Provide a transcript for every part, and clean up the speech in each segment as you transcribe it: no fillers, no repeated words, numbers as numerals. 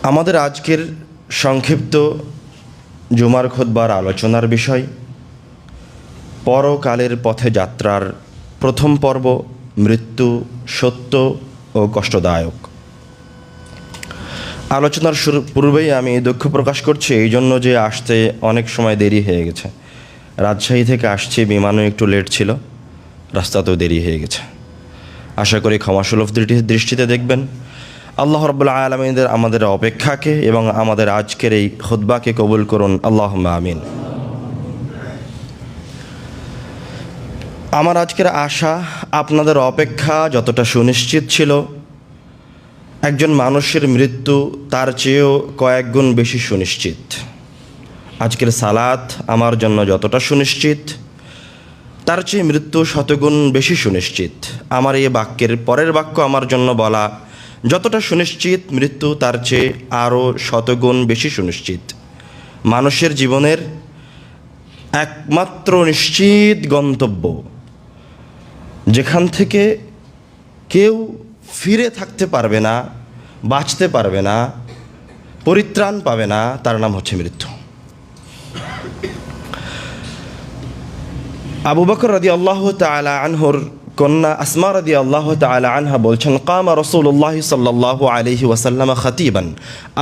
আমাদের আজকের সংক্ষিপ্ত জুমার খুতবার আলোচনার বিষয় পরকালের পথে যাত্রার প্রথম পর্ব, মৃত্যু সত্য ও কষ্টদায়ক। আলোচনার পূর্বেই আমি দুঃখ প্রকাশ করছি এই জন্য যে আসতে অনেক সময় দেরি হয়ে গেছে। রাজশাহী থেকে আসছি, বিমানও একটু লেট ছিল, রাস্তাতেও দেরি হয়ে গেছে। আশা করি ক্ষমাসুলভ দৃষ্টিতে দেখবেন। আল্লাহ রাব্বুল আলামিন আমাদের অপেক্ষাকে এবং আমাদের আজকের এই খুতবাকে কবুল করুন, আল্লাহুম্মা আমিন। আমার আজকের আশা আপনাদের অপেক্ষা যতটা সুনিশ্চিত ছিল, একজন মানুষের মৃত্যু তার চেয়েও কয়েক গুণ বেশি সুনিশ্চিত। আজকের সালাত আমার জন্য যতটা সুনিশ্চিত, তার চেয়ে মৃত্যু শতগুণ বেশি সুনিশ্চিত। আমার এই বাক্যের পরের বাক্য আমার জন্য বলা যতটা সুনিশ্চিত, মৃত্যু তার চেয়ে আরও শতগুণ বেশি সুনিশ্চিত। মানুষের জীবনের একমাত্র নিশ্চিত গন্তব্য, যেখান থেকে কেউ ফিরে থাকতে পারবে না, বাঁচতে পারবে না, পরিত্রাণ পাবে না, তার নাম হচ্ছে মৃত্যু। আবু বকর রাদিয়াল্লাহু তাআলা আনহুর কন্যা আসমা রাদিয়াল্লাহু তাআলা আনহা বলছেন, কামা রাসূলুল্লাহ সাল্লাল্লাহু আলাইহি ওয়াসাল্লাম খাতিবান।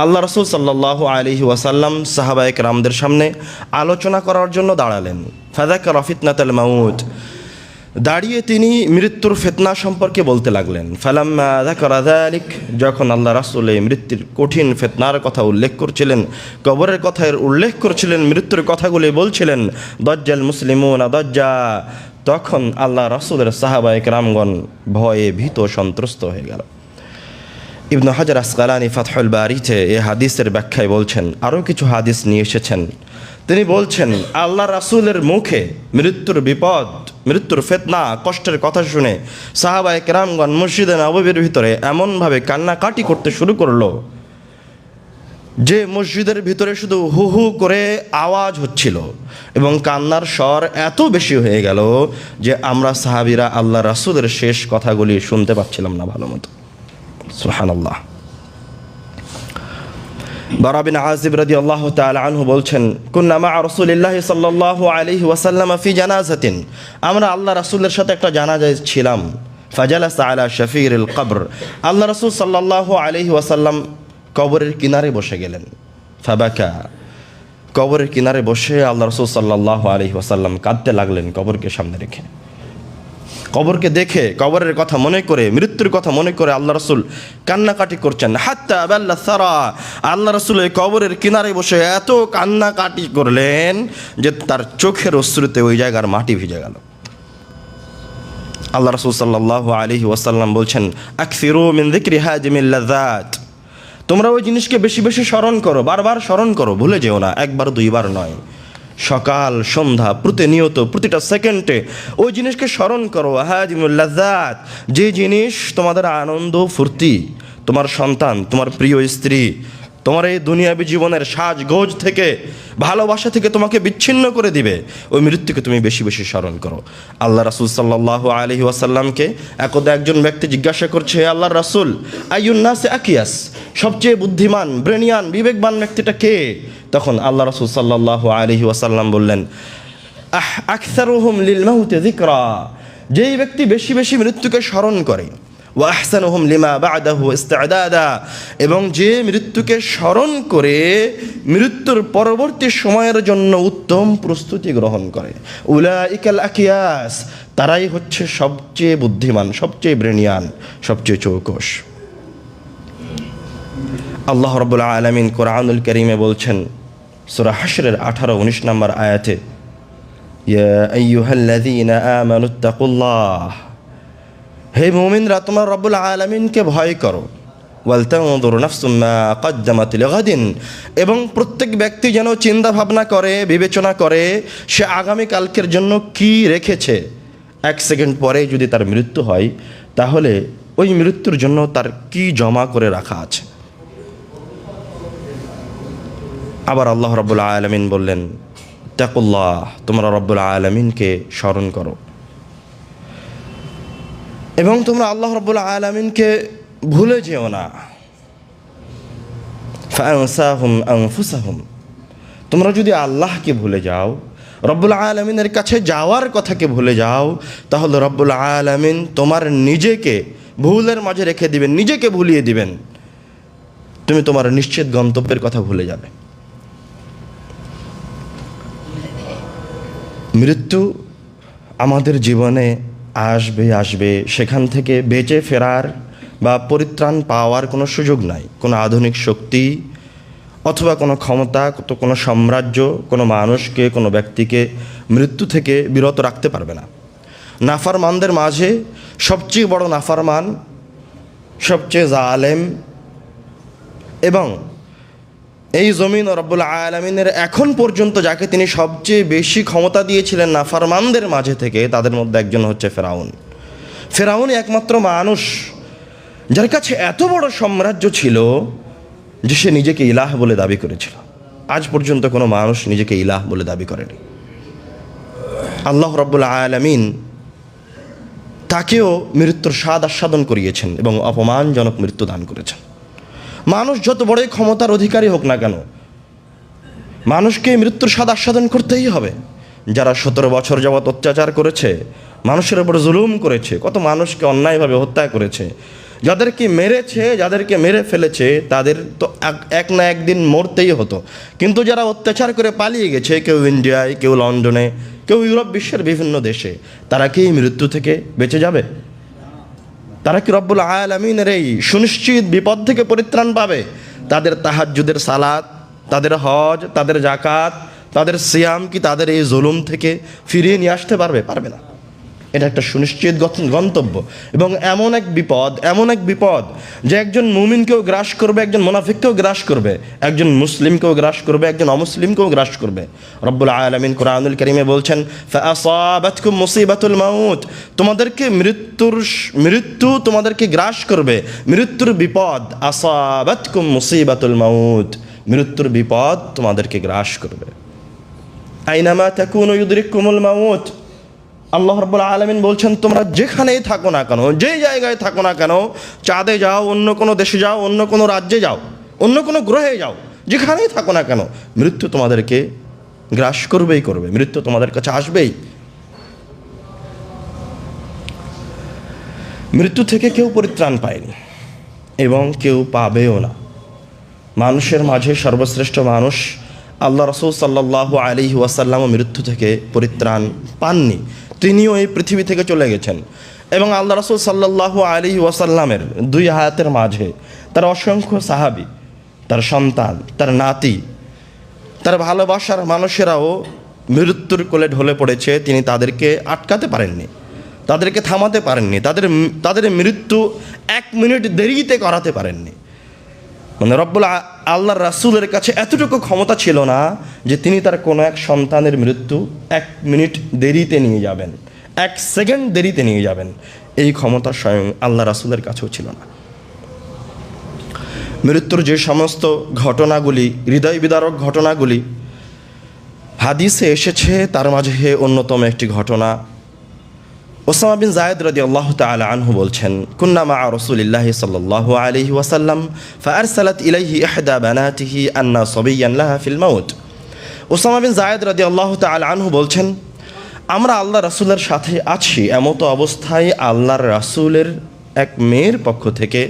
আল্লাহ রাসূল সাল্লাল্লাহু আলাইহি ওয়াসাল্লাম সাহাবায়ে কেরামদের সামনে আলোচনা করার জন্য দাঁড়ালেন। ফাযাকারা ফিতনাতাল মাউত, দাঁড়িয়ে তিনি মৃত্যুর ফিতনা সম্পর্কে বলতে লাগলেন। ফালাম্মা যাকারা যালিক, যখন আল্লাহ রাসূল এই মৃত্যুর কঠিন ফিতনার কথা উল্লেখ করছিলেন, কবরের কথা উল্লেখ করছিলেন, মৃত্যুর কথাগুলি বলছিলেন, দাজ্জাল মুসলিমুনা দাজ্জা, তখন আল্লাহ রাসূলের সাহাবায়ে কেরামগণ ভয়ে ভীত সন্ত্রস্ত হয়ে গেল। ইবনে হাজার আসকালানি ফাতহুল বারীতে এই হাদিসের ব্যাখ্যায় বলছেন, আরও কিছু হাদিস নিয়ে এসেছেন। তিনি বলছেন, আল্লাহ রাসূলের মুখে মৃত্যুর বিপদ, মৃত্যুর ফিতনা, কষ্টের কথা শুনে সাহাবায়ে কেরামগণ মসজিদে নববীর ভিতরে এমনভাবে কান্নাকাটি করতে শুরু করলো যে মসজিদের ভিতরে শুধু হু হু করে আওয়াজ হচ্ছিল এবং কান্নার স্বর এত বেশি হয়ে গেল যে আমরা সাহাবীরা আল্লাহ রাসূলের শেষ কথাগুলি শুনতে পাচ্ছিলাম না ভালো মতো। সুবহানাল্লাহ। বারা বিন আযিব রাদিয়াল্লাহু তাআলা আনহু বলছেন, কুন্না মা রাসূলিল্লাহি সাল্লাল্লাহু আলাইহি ওয়াসাল্লাম ফি জানাজাতিন, আমরা আল্লাহ রাসূলের সাথে একটা জানাজায় ছিলাম। ফাজালাসা আলা শাফিরিল কবর, আল্লাহ রাসূল সাল্লাল্লাহু আলাইহি ওয়াসাল্লাম কবরের কিনারে বসে গেলেন। ফাবাকা, কবরের কিনারে বসে আল্লাহ রাসূল সাল্লাল্লাহু আলাইহি ওয়াসাল্লাম কাঁদতে লাগলেন কবরকে সামনে রেখে। কবরকে দেখে, কবরের কথা মনে করে, মৃত্যুর কথা মনে করে আল্লাহ রাসূল কান্নাকাটি করছেন। হাত্তা বাল্লা সারা, আল্লাহ রাসূল এই কবরের কিনারে বসে এত কান্নাকাটি করলেন যে তার চোখের অশ্রুতে ওই জায়গার মাটি ভিজে গেল। আল্লাহ রাসূল সাল্লাল্লাহু আলাইহি ওয়াসাল্লাম বলছেন, আকসিরু মিন যিকরি হাজিমিল লাযাত, তোমরা ওই জিনিসকে বেশি বেশি স্মরণ করো, বারবার স্মরণ করো, ভুলে যেও না, একবার দুইবার নয়, সকাল সন্ধ্যা প্রতিনিয়ত প্রতিটা সেকেন্ডে ওই জিনিসকে স্মরণ করো। হাজিমুল লাযাত, যে জিনিস তোমাদের আনন্দ ফুর্তি, তোমার সন্তান, তোমার প্রিয় স্ত্রী, তোমার এই দুনিয়াবী জীবনের সাজগোজ থেকে, ভালোবাসা থেকে তোমাকে বিচ্ছিন্ন করে দিবে, ওই মৃত্যুকে তুমি বেশি বেশি স্মরণ করো। আল্লাহ রাসূল সাল্লাল্লাহু আলাইহি ওয়াসাল্লামকে একদা একজন ব্যক্তি জিজ্ঞাসা করছে, আল্লাহর রাসূল, আইয়ুন নাসি আকিয়াস, সবচেয়ে বুদ্ধিমান, ব্রেনিয়ান, বিবেকবান ব্যক্তিটা কে? তখন আল্লাহ রাসূল সাল্লাল্লাহু আলাইহি ওয়াসাল্লাম বললেন, আকসারুহুম লিল মাউতি যিকরা, যেই ব্যক্তি বেশি বেশি মৃত্যুকে স্মরণ করে, ওয়া আহসানুহুম লিমা বা'দাহু ইস্তি'দাদা, এবং যে মৃত্যুকে স্মরণ করে মৃত্যুর পরবর্তী সময়ের জন্য উত্তম প্রস্তুতি গ্রহণ করে, উলাইকাল আকিয়াস, তারাই হচ্ছে সবচেয়ে বুদ্ধিমান, সবচেয়ে ব্রেনিয়ান, সবচেয়ে চৌকস। আল্লাহ রাব্বুল আলামিন কোরআনুল কারীমে বলছেন, সূরা হাশরের 18-19 নম্বর আয়াতে, ইয়া আইয়ুহাল্লাযীনা আমানুত্তাকুল্লাহ, হে মুমিনরা তোমরা রব্বুল আলামিনকে ভয় করো, ওয়ালতানজুর নাফসুম মা কদ্দামাত লিগাদিন, এবং প্রত্যেক ব্যক্তি যেন চিন্তা ভাবনা করে, বিবেচনা করে সে আগামী কালকের জন্য কি রেখেছে। এক সেকেন্ড পরে যদি তার মৃত্যু হয়, তাহলে ওই মৃত্যুর জন্য তার কি জমা করে রাখা আছে। আবার আল্লাহ রাব্বুল আলামিন বললেন, তাকুল্লাহ, তোমরা রব্বুল আলামিনকে স্মরণ করো এবং তোমরা আল্লাহ রাব্বুল আলামিনকে ভুলে যেও না। ফাআনসাহুম আনফুসাহুম, তোমরা যদি আল্লাহকে ভুলে যাও, রব্বুল আলামিনের কাছে যাওয়ার কথাকে ভুলে যাও, তাহলে রব্বুল আলামিন তোমার নিজেকে ভুলের মাঝে রেখে দিবেন, নিজেকে ভুলিয়ে দিবেন, তুমি তোমার নিশ্চিত গন্তব্যের কথা ভুলে যাবে। মৃত্যু আমাদের জীবনে আসবে, সেখান থেকে বেঁচে ফেরার বা পরিত্রাণ পাওয়ার কোনো সুযোগ নাই। কোনো আধুনিক শক্তি অথবা কোনো ক্ষমতা, কোনো সাম্রাজ্য কোনো মানুষকে, কোনো ব্যক্তিকে মৃত্যু থেকে বিরত রাখতে পারবে না। নাফরমানদের মাঝে সবচেয়ে বড় নাফরমান, সবচেয়ে জালেম, এবং এই জমিন রব্বুল আলামিনের এখন পর্যন্ত যাকে তিনি সবচেয়ে বেশি ক্ষমতা দিয়েছিলেন নাফরমানদের মাঝে থেকে, তাদের মধ্যে একজন হচ্ছে ফেরাউন। ফেরাউনই একমাত্র মানুষ যার কাছে এত বড় সাম্রাজ্য ছিল যে সে নিজেকে ইলাহ বলে দাবি করেছিল। আজ পর্যন্ত কোনো মানুষ নিজেকে ইলাহ বলে দাবি করেনি। আল্লাহ রব্বুল আলামিন তাকেও মৃত্যুর স্বাদ আস্বাদন করিয়েছেন এবং অপমানজনক মৃত্যু দান করেছেন। মানুষ যত বড়ই ক্ষমতার অধিকারী হোক না কেন, মানুষকে মৃত্যুর স্বাদ আস্বাদন করতেই হবে। যারা 17 বছর যাবৎ অত্যাচার করেছে, মানুষের উপর জুলুম করেছে, কত মানুষকে অন্যায়ভাবে হত্যা করেছে, যাদেরকে মেরেছে, যাদেরকে মেরে ফেলেছে, তাদের তো এক না একদিন মরতেই হতো। কিন্তু যারা অত্যাচার করে পালিয়ে গেছে, কেউ ইন্ডিয়ায়, কেউ লন্ডনে, কেউ ইউরোপ বিশ্বের বিভিন্ন দেশে, তারা কি মৃত্যু থেকে বেঁচে যাবে? তারা কি রব্বুল আলামিনের এই সুনিশ্চিত বিপদ থেকে পরিত্রাণ পাবে? তাদের তাহাজ্জুদের সালাত, তাদের হজ, তাদের জাকাত, তাদের সিয়াম কি তাদের এই জুলুম থেকে ফিরিয়ে নিয়ে আসতে পারবে? পারবে না। এটা একটা সুনিশ্চিত গন্তব্য এবং এমন এক বিপদ যে একজন মুমিনকেও গ্রাস করবে, একজন মুনাফিককেও গ্রাস করবে, একজন মুসলিমকেও গ্রাস করবে, একজন অমুসলিমকেও গ্রাস করবে। রব্বুল আলামিন কুরআনুল কারীমে বলছেন, ফাআসাবাতকুম মুসিবাতুল মাউত, তোমাদেরকে মৃত্যু তোমাদেরকে গ্রাস করবে, মৃত্যুর বিপদ। আসাবাতকুম মুসিবাতুল মাউত, মৃত্যুর বিপদ তোমাদেরকে গ্রাস করবে। আইনামা তাকুনু ইউদরিকুমুল মাউত, আল্লাহ রাব্বুল আলামিন বলছেন, তোমরা যেখানেই থাকো না কেন, যেই জায়গায় থাকো না কেন, চাঁদে যাও, অন্য কোনো দেশে যাও, অন্য কোনো রাজ্যে যাও, অন্য কোনো গ্রহে যাও, যেখানেই থাকো না কেন, মৃত্যু তোমাদেরকে গ্রাস করবেই করবে, মৃত্যু তোমাদের কাছে আসবেই। মৃত্যু থেকে কেউ পরিত্রাণ পায়নি এবং কেউ পাবেও না। মানুষের মাঝে সর্বশ্রেষ্ঠ মানুষ আল্লাহ রাসূল সাল্লাল্লাহু আলাইহি ওয়াসাল্লাম মৃত্যু থেকে পরিত্রাণ পাননি, তিনিও এই পৃথিবী থেকে চলে গেছেন। এবং আল্লাহ রাসূল সাল্লাল্লাহু আলাইহি ওয়াসাল্লামের 2 হায়াতের মাঝে তার অসংখ্য সাহাবী, তার সন্তান, তার নাতি, তার ভালোবাসার মানুষেরাও মৃত্যুর কোলে ঢলে পড়েছে। তিনি তাদেরকে আটকাতে পারেননি, তাদেরকে থামাতে পারেননি, তাদের মৃত্যু 1 মিনিট দেরিতে করাতে পারেননি। মানে রব্বুল আল্লাহর রাসূলের কাছে এতটুকু ক্ষমতা ছিল না যে তিনি তার কোনো এক সন্তানের মৃত্যু 1 মিনিট দেরিতে নিয়ে যাবেন, 1 সেকেন্ড দেরিতে নিয়ে যাবেন। এই ক্ষমতা স্বয়ং আল্লাহ রাসূলের কাছেও ছিল না। মৃত্যুর যে সমস্ত ঘটনাগুলি, হৃদয় বিদারক ঘটনাগুলি হাদিসে এসেছে, তার মাঝে অন্যতম একটি ঘটনা ওসামা বিন যায়েদ রাদিয়াল্লাহু তাআলা আনহু বলছেন, কুন্না মা রাসূলিল্লাহি সাল্লাল্লাহু আলাইহি ওয়াসাল্লাম ফাআরসালাত ইলাইহি ইহদা বানাতিহি আন্না সাবিয়্যান লাহা ফিল মাউত। ওসামা বিন যায়েদ রাদিয়াল্লাহু তাআলা আনহু বলছেন, আমরা আল্লাহ রাসূলের সাথে আছি, এমত অবস্থায় আল্লাহর রাসূলের এক মেয়ের পক্ষ থেকে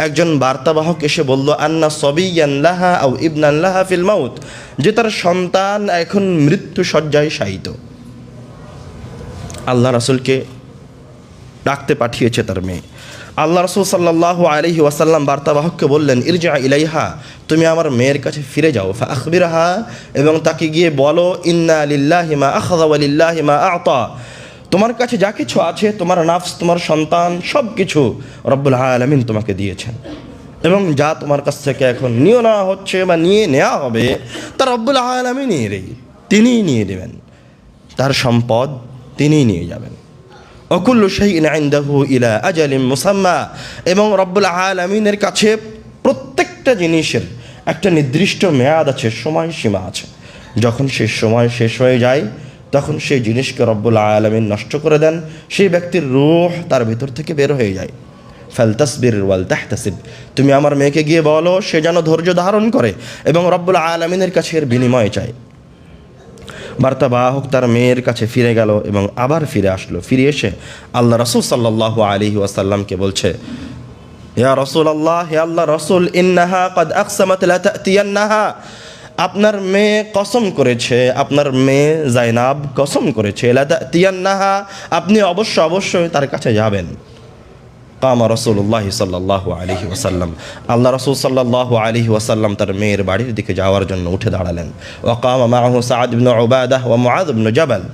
একজন বার্তাবাহক এসে বলল, আন্না সাবিয়্যান লাহা আও ইবনান লাহা ফিল মাউত, যে তার সন্তান এখন মৃত্যু শয্যায় শায়িত। আল্লাহ রাসূলকে ডাকতে পাঠিয়েছে তার মেয়ে। আল্লাহ রাসূল সাল্লাল্লাহু আলাইহি ওয়াসাল্লাম বার্তাবাহককে বললেন, ইরজা ইলাইহা, তুমি আমার মেয়ের কাছে ফিরে যাও, ফাআখবিরহা, এবং তাকে গিয়ে বলো, ইন্না লিল্লাহি মা আখাযা ওয়া লিল্লাহি মা আ'তা, তোমার কাছে যা কিছু আছে, তোমার নাফস, তোমার সন্তান, সব কিছু রব্বুল আলামিন তোমাকে দিয়েছেন, এবং যা তোমার কাছ থেকে এখন নিয়ে নেওয়া হচ্ছে বা নিয়ে নেওয়া হবে, তা রব্বুল আলামিনই তিনিই নিয়ে দেবেন, তার সম্পদ তিনিই নিয়ে যাবেন। অকুল্লু শাইইন ইনদাহু ইলা আজালিম মুসাম্মা, এবং রব্বুল আলামিনের কাছে প্রত্যেকটা জিনিসের একটা নির্দিষ্ট মেয়াদ আছে, সময়সীমা আছে। যখন সেই সময় শেষ হয়ে যায়, তখন সেই জিনিসকে রব্বুল আলামিন নষ্ট করে দেন, সেই ব্যক্তির রূহ তার ভিতর থেকে বের হয়ে যায়। ফালতাসবির ওয়াল তাহতাসিব, তুমি আমার মেয়েকে গিয়ে বলো সে যেন ধৈর্য ধারণ করে এবং রব্বুল আলামিনের কাছে এর বিনিময় চায়। বার্তাবাহক তার মেয়ের কাছে ফিরে গেল এবং আবার ফিরে আসলো। ফিরে এসে আল্লাহ রাসূল সাল্লাল্লাহু আলাইহি ওয়াসাল্লামকে বলছে, ইয়া রাসূলুল্লাহ, হে আল্লাহ রাসূল, ইন্নাহা কদ আকসামাত লা তাতিয়ান্নাহা, আপনার মেয়ে কসম করেছে, আপনার মেয়ে জাইনাব কসম করেছে, লা তাতিয়ান্নাহা, আপনি অবশ্যই তার কাছে যাবেন। কামা রাসূলুল্লাহ সাল্লাল্লাহু আলাইহি ওয়াসাল্লাম, আল্লাহ রাসূল সাল্লাল্লাহু আলাইহি ওয়াসাল্লাম তার মেয়ের বাড়ির দিকে যাওয়ার জন্য উঠে দাঁড়ালেন। ওয়া কামা মাআহু সাআদ ইবনে উবাদাহ ওয়া মুআয ইবনে জাবাল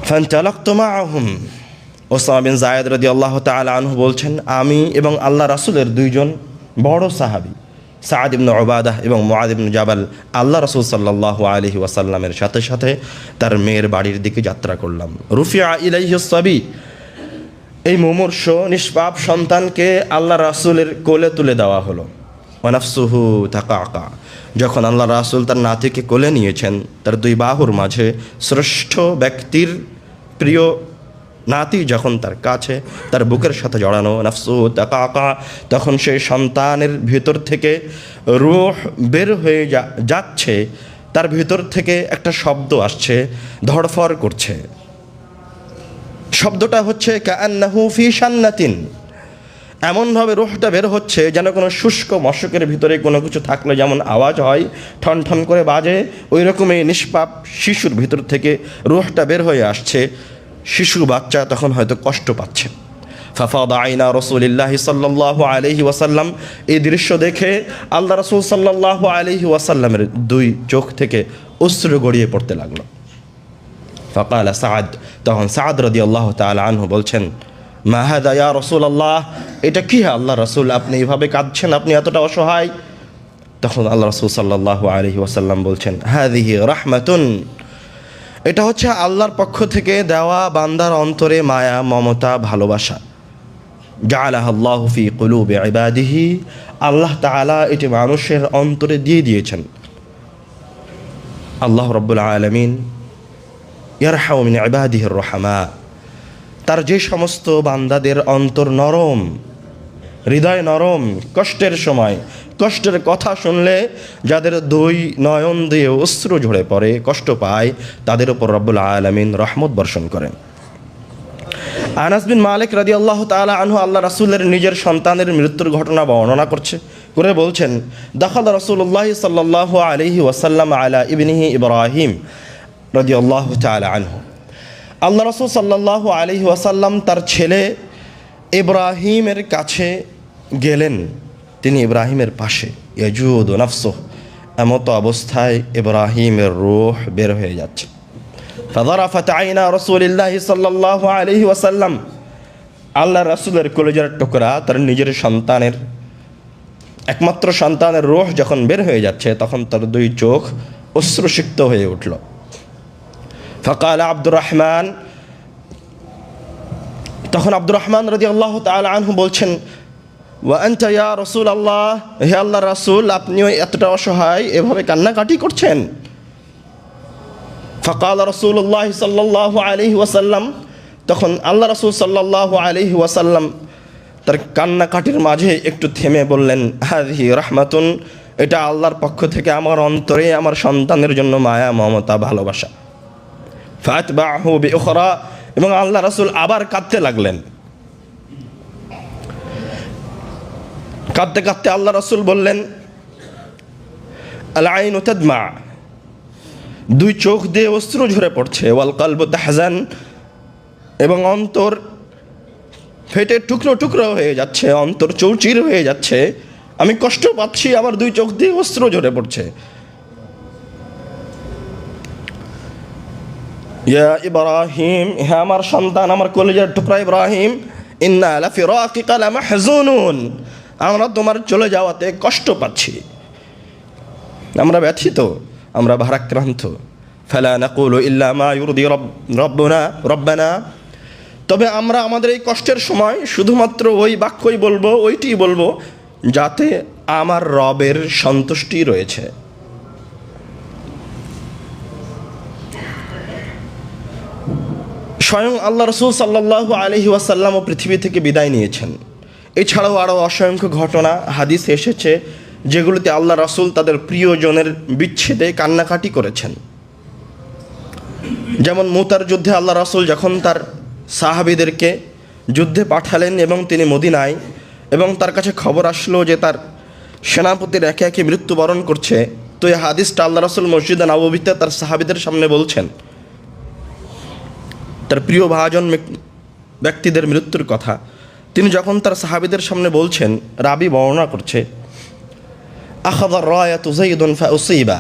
ফান্তালাকতু মাআহুম। ওসামা বিন যায়েদ রাদিয়াল্লাহু তাআলা আনহু বলছেন, আমি এবং আল্লাহ রাসূলের দুইজন বড় সাহাবী সাআদ ইবনে উবাদাহ এবং মুআয ইবনে জাবাল আল্লাহ রাসূল সাল্লাল্লাহু আলাইহি ওয়াসাল্লামের সাথে সাথে তার মেয়ের বাড়ির দিকে যাত্রা করলাম। রুফিআ ইলাইহিস সাবী, এই মুমূর্ষ নিষ্পাপ সন্তানকে আল্লাহ রাসূলের কোলে তুলে দেওয়া হলো। ওয়া নাফসুহু তাকাকা, যখন আল্লাহ রাসূল তার নাতিকে কোলে নিয়েছেন, তার দুই বাহুর মাঝে শ্রেষ্ঠ ব্যক্তির প্রিয় নাতি যখন তার কাছে তার বুকের সাথে জড়ানো, নাফসুহু তাকাকা, তখন সেই সন্তানের ভিতর থেকে রূহ বের হয়ে যাচ্ছে, তার ভিতর থেকে একটা শব্দ আসছে, ধড়ফড় করছে। শব্দটা হচ্ছে কাআন্নাহু ফি শান্নাতিন, এমনভাবে রুহটা বের হচ্ছে যেন কোনো শুষ্ক মশকের ভিতরে কোনো কিছু থাকলে যেমন আওয়াজ হয়, ঠন ঠন করে বাজে, ওই রকমই নিষ্পাপ শিশুর ভিতর থেকে রুহটা বের হয়ে আসছে। শিশু বাচ্চা তখন হয়তো কষ্ট পাচ্ছে। ফাফাদা আইনা রাসূলিল্লাহি সাল্লাল্লাহু আলাইহি ওয়াসাল্লাম, এই দৃশ্য দেখে আল্লাহ রাসূল সাল্লাল্লাহু আলাইহি ওয়াসাল্লামের দুই চোখ থেকে অশ্রু গড়িয়ে পড়তে লাগলো। ফাকাল সাআদ, তখন সাআদ রাদিয়াল্লাহু তাআলা আনহু বলছেন, মা হাদা ইয়া রাসূলুল্লাহ, এটা কি আল্লাহ রাসূল, আপনি এইভাবে কাঁদছেন, আপনি এতটা অসহায়? তখন আল্লাহ রাসূল সাল্লাল্লাহু আলাইহি ওয়াসাল্লাম বলছেন, হাযিহি রাহমাতুন, এটা হচ্ছে আল্লাহর পক্ষ থেকে দেওয়া বান্দার অন্তরে মায়া, মমতা, ভালোবাসা। জাআলাহা আল্লাহু ফি কুলুবি ইবাদিহি, আল্লাহ তাআলা এটি মানুষের অন্তরে দিয়ে দিয়েছেন। আল্লাহ রাব্বুল আলামিন ইয়ারহামু মিন ইবাদিহির রহমা, তার যে সমস্ত বান্দাদের অন্তর নরম, হৃদয় নরম, কষ্টের সময় কষ্টের কথা শুনলে যাদের দুই নয়ন দিয়ে অশ্রু ঝরে পড়ে, কষ্ট পায়, তাদের উপর রব্বুল আলামিন রহমত বর্ষণ করেন। আনাস বিন মালিক রাদিয়াল্লাহু তাআলা আনহু আল্লাহ রাসূলের নিজের সন্তানের মৃত্যুর ঘটনা বর্ণনা করে বলছেন, দাখালা রাসূলুল্লাহ সাল্লাল্লাহু আলাইহি ওয়াসাল্লাম আলা ইবনিহি ইব্রাহিম রাদিয়াল্লাহু তাআলা আনহু, আল্লাহ রাসূল সাল্লাল্লাহু আলাইহি ওয়াসাল্লাম তার ছেলে ইব্রাহিমের কাছে গেলেন। তিনি ইব্রাহিমের পাশে, ইয়াজুদু নাফসুহু, এমতো অবস্থায় ইব্রাহিমের রূহ বের হয়ে যাচ্ছে। ফাযারাফাত আইনা রাসূলিল্লাহি সাল্লাল্লাহু আলাইহি ওয়াসাল্লাম, আল্লাহ রাসূলের কলিজার টুকরা, তার নিজের সন্তানের, একমাত্র সন্তানের রূহ যখন বের হয়ে যাচ্ছে, তখন তার দুই চোখ অশ্রুসিক্ত হয়ে উঠল। ফাকাল আব্দুর রহমান, তখন আব্দুর রহমান রাদিয়াল্লাহু তাআলা আনহু বলছেন, ওয়া আনতা ইয়া রাসূলুল্লাহ, হে আল্লাহর রাসূল, আপনিও এতটা অসহায়, এভাবে কান্নাকাটি করছেন? ফাকাল রাসূলুল্লাহ সাল্লাল্লাহু আলাইহি ওয়াসাল্লাম, তখন আল্লাহ রাসূল সাল্লাল্লাহু আলাইহি ওয়াসাল্লাম তার কান্নাকাটির মাঝে একটু থেমে বললেন, হাযিহি রাহমাতুন, এটা আল্লাহর পক্ষ থেকে আমার অন্তরে আমার সন্তানের জন্য মায়া, মমতা, ভালোবাসা। ফাতবাহু বিউখরা, এবং আল্লাহ রাসূল আবার কাঁদতে লাগলেন। কাঁদতে কাঁদতে আল্লাহ রাসূল বললেন, আল আইনু তাদমা, দুই চোখ দিয়ে অশ্রু ঝরে পড়ছে, ওয়াল কলবু তাহজান, এবং অন্তর ফেটে টুকরো টুকরো হয়ে যাচ্ছে, অন্তর চৌচির হয়ে যাচ্ছে, আমি কষ্ট পাচ্ছি, আমার দুই চোখ দিয়ে অশ্রু ঝরে পড়ছে। ইয়া ইব্রাহিম, হ্যাঁ আমার সন্তান, আমার কলিজার টুকরা ইব্রাহিম, ইন্না লা ফিরাকিকা লামাহজুনুন, আমরা তোমার চলে যাওয়াতে কষ্ট পাচ্ছি, আমরা ব্যথিত, আমরা ভারাক্রান্ত। ফালা নাকুলু ইল্লা মা ইউরদি রব্বানা, তবে আমরা আমাদের এই কষ্টের সময় শুধুমাত্র ওই বাক্যই বলবো, ওইটিই বলবো যাতে আমার রবের সন্তুষ্টি রয়েছে। স্বয়ং আল্লাহ রসুল সাল্লাল্লাহু আলাইহি ওয়াসাল্লামও পৃথিবী থেকে বিদায় নিয়েছেন। এছাড়াও আরও অসংখ্য ঘটনা হাদিসে এসেছে যেগুলোতে আল্লাহ রসুল তাদের প্রিয়জনের বিচ্ছেদে কান্নাকাটি করেছেন। যেমন মুতার যুদ্ধে আল্লাহ রসুল যখন তার সাহাবীদেরকে যুদ্ধে পাঠালেন এবং তিনি মদিনায়, এবং তার কাছে খবর আসলো যে তার সেনাপতির একে একে মৃত্যুবরণ করছে, তো এই হাদিসটা আল্লাহ রসুল মসজিদে নববীতে তার সাহাবীদের সামনে বলছেন তার প্রিয় ভাজন ব্যক্তিদের মৃত্যুর কথা। তিনি যখন তার সাহাবীদের সামনে বলছেন, রাবি বর্ণনা করছে, আখাযা রায়াতু যায়দুন ফাউসিবা,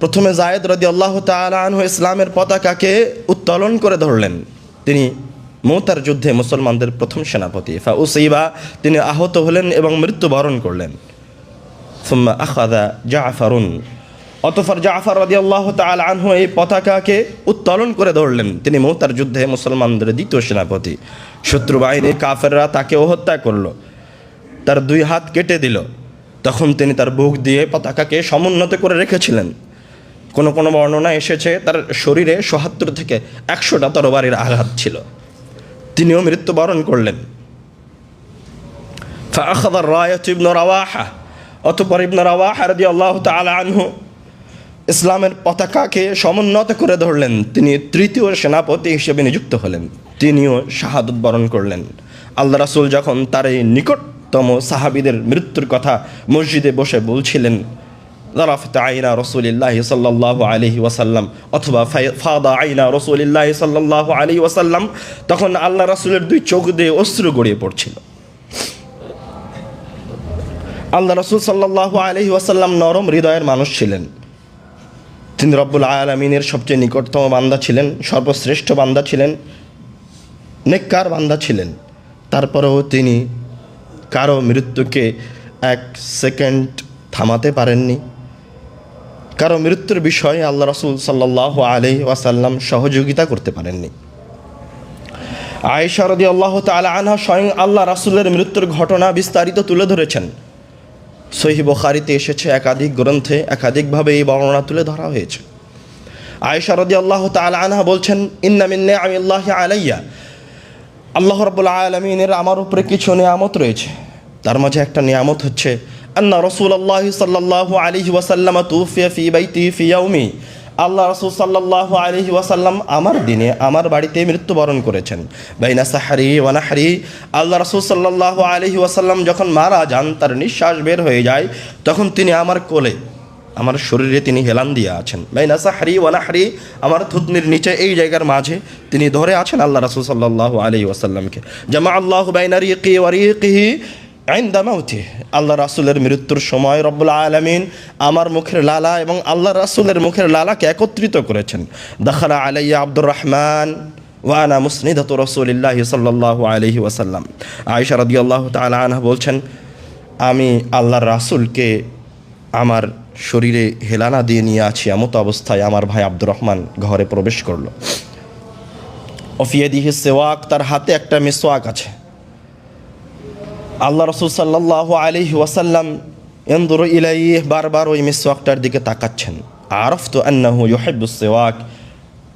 প্রথমে যায়েদ রাদিয়াল্লাহু তাআলা আনহু ইসলামের পতাকাকে উত্তোলন করে ধরলেন। তিনি মুতার যুদ্ধে মুসলমানদের প্রথম সেনাপতি। ফাউসিবা, তিনি আহত হলেন এবং মৃত্যুবরণ করলেন। সুম্মা আখাযা জাফারুন, অতঃপর জাফর রাদিয়াল্লাহু তাআলা আনহু এই পতাকাকে উত্তোলন করে ধরলেন। তিনি মুতার যুদ্ধে মুসলমানদের দ্বিতীয় সেনাপতি। শত্রু বাহিনী কাফেররা তাকেও হত্যা করল, তার 2 হাত কেটে দিল। তখন তিনি তার বুক দিয়ে পতাকাকে সমুন্নত করে রেখেছিলেন। কোনো কোনো বর্ণনা এসেছে তার শরীরে ৭৭ থেকে ১০০টা তরবারির আঘাত ছিল। তিনিও মৃত্যুবরণ করলেন। ফাআখাযা রায়াত ইবনে রাওয়াহা, অতঃপর ইবনে রাওয়াহা রাদিয়াল্লাহু তাআলা আনহু ইসলামের পতাকাকে সমুন্নত করে ধরলেন। তিনি তৃতীয় সেনাপতি হিসেবে নিযুক্ত হলেন। তিনিও শাহাদত বরণ করলেন। আল্লাহ রাসূল যখন তার এই নিকটতম সাহাবীদের মৃত্যুর কথা মসজিদে বসে বলছিলেন, যারাফাত আইনা রাসূলিল্লাহি সাল্লাল্লাহু আলাইহি ওয়াসাল্লাম, অথবা ফাদা আইনা রাসূলিল্লাহি সাল্লাল্লাহু আলাইহি ওয়াসাল্লাম, তখন আল্লাহ রাসূলের 2 চোখ দিয়ে অশ্রু গড়িয়ে পড়ছিল। আল্লাহ রাসূল সাল্লাল্লাহু আলাইহি ওয়াসাল্লাম নরম হৃদয়ের মানুষ ছিলেন। তিনি রব্বুল আলামিনের সবচেয়ে নিকটতম বান্দা ছিলেন, সর্বশ্রেষ্ঠ বান্দা ছিলেন, নেককার বান্দা ছিলেন। তারপরেও তিনি কারো মৃত্যুকে 1 সেকেন্ড থামাতে পারেননি। কারো মৃত্যুর বিষয়ে আল্লাহ রাসূল সাল্লাল্লাহু আলাইহি ওয়াসাল্লাম সহযোগিতা করতে পারেননি। আয়েশা রাদিয়াল্লাহু তাআলা আনহা স্বয়ং আল্লাহ রাসূলের মৃত্যুর ঘটনা বিস্তারিত তুলে ধরেছেন। সহিহ বুখারীতে এসেছে, একাধিক গ্রন্থে একাধিকভাবে এই বর্ণনা তুলে ধরা হয়েছে। আয়েশা রাদিয়াল্লাহু তাআলা আনহা বলছেন, ইন্না মিন নিআমিল্লাহি আলাইয়া, আল্লাহ রাব্বুল আলামিনের আমার উপরে কিছু নিয়ামত রয়েছে। তার মাঝে একটা নিয়ামত হচ্ছে আন্না রাসূলুল্লাহি সাল্লাল্লাহু আলাইহি ওয়াসাল্লাম তুফিয়া ফি বাইতি ফি ইয়াউমি, আল্লাহ রাসূল সাল্লাল্লাহু আলাইহি ওয়াসাল্লাম আমার দিনে আমার বাড়িতে মৃত্যুবরণ করেছেন। বাইনা সাহরি ওয়া নাহরি, আল্লাহ রাসূল সাল্লাল্লাহু আলাইহি ওয়াসাল্লাম যখন মারা যান, তার নিঃশ্বাস বের হয়ে যায়, তখন তিনি আমার কোলে, আমার শরীরে তিনি হেলান দিয়ে আছেন। বাইনা সাহরি ওয়া নাহরি, আমার থুতনির নিচে এই জায়গার মাঝে তিনি ধরে আছেন আল্লাহ রাসূল সাল্লাল্লাহু আলাইহি ওয়াসাল্লামকে। জামা আল্লাহু বাইনা রিকি ওয়া রিকিহি ইনদা মাউতিহি, আল্লাহ রাসূলের মৃত্যুর সময় রব্বুল আলামিন আমার মুখের লালা এবং আল্লাহ রাসূলের মুখের লালাকে একত্রিত করেছেন। দাখালা আলাইয়া আব্দুর রহমান ওয়া আনা মুসনিদাতু রাসূলিল্লাহি সাল্লাল্লাহু আলাইহি ওয়াসাল্লাম। আয়েশা রাদিয়াল্লাহু তাআলা আনহা বলছেন, আমি আল্লাহর রাসূলকে আমার শরীরে হেলানা দিয়ে নিয়ে আছি, এমত অবস্থায় আমার ভাই আব্দুর রহমান ঘরে প্রবেশ করল। ওফিয়াদিহি সিওয়াক, তার হাতে একটা মিসওয়াক আছে। আল্লাহ রাসূল সাল্লাল্লাহু আলাইহি ওয়াসাল্লাম ইনদুরু ইলাইহি, বারবার ওই মিসওয়াকটার দিকে তাকাচ্ছেন। আরাফতু আন্নাহু ইউহিব্বুস সিওয়াক,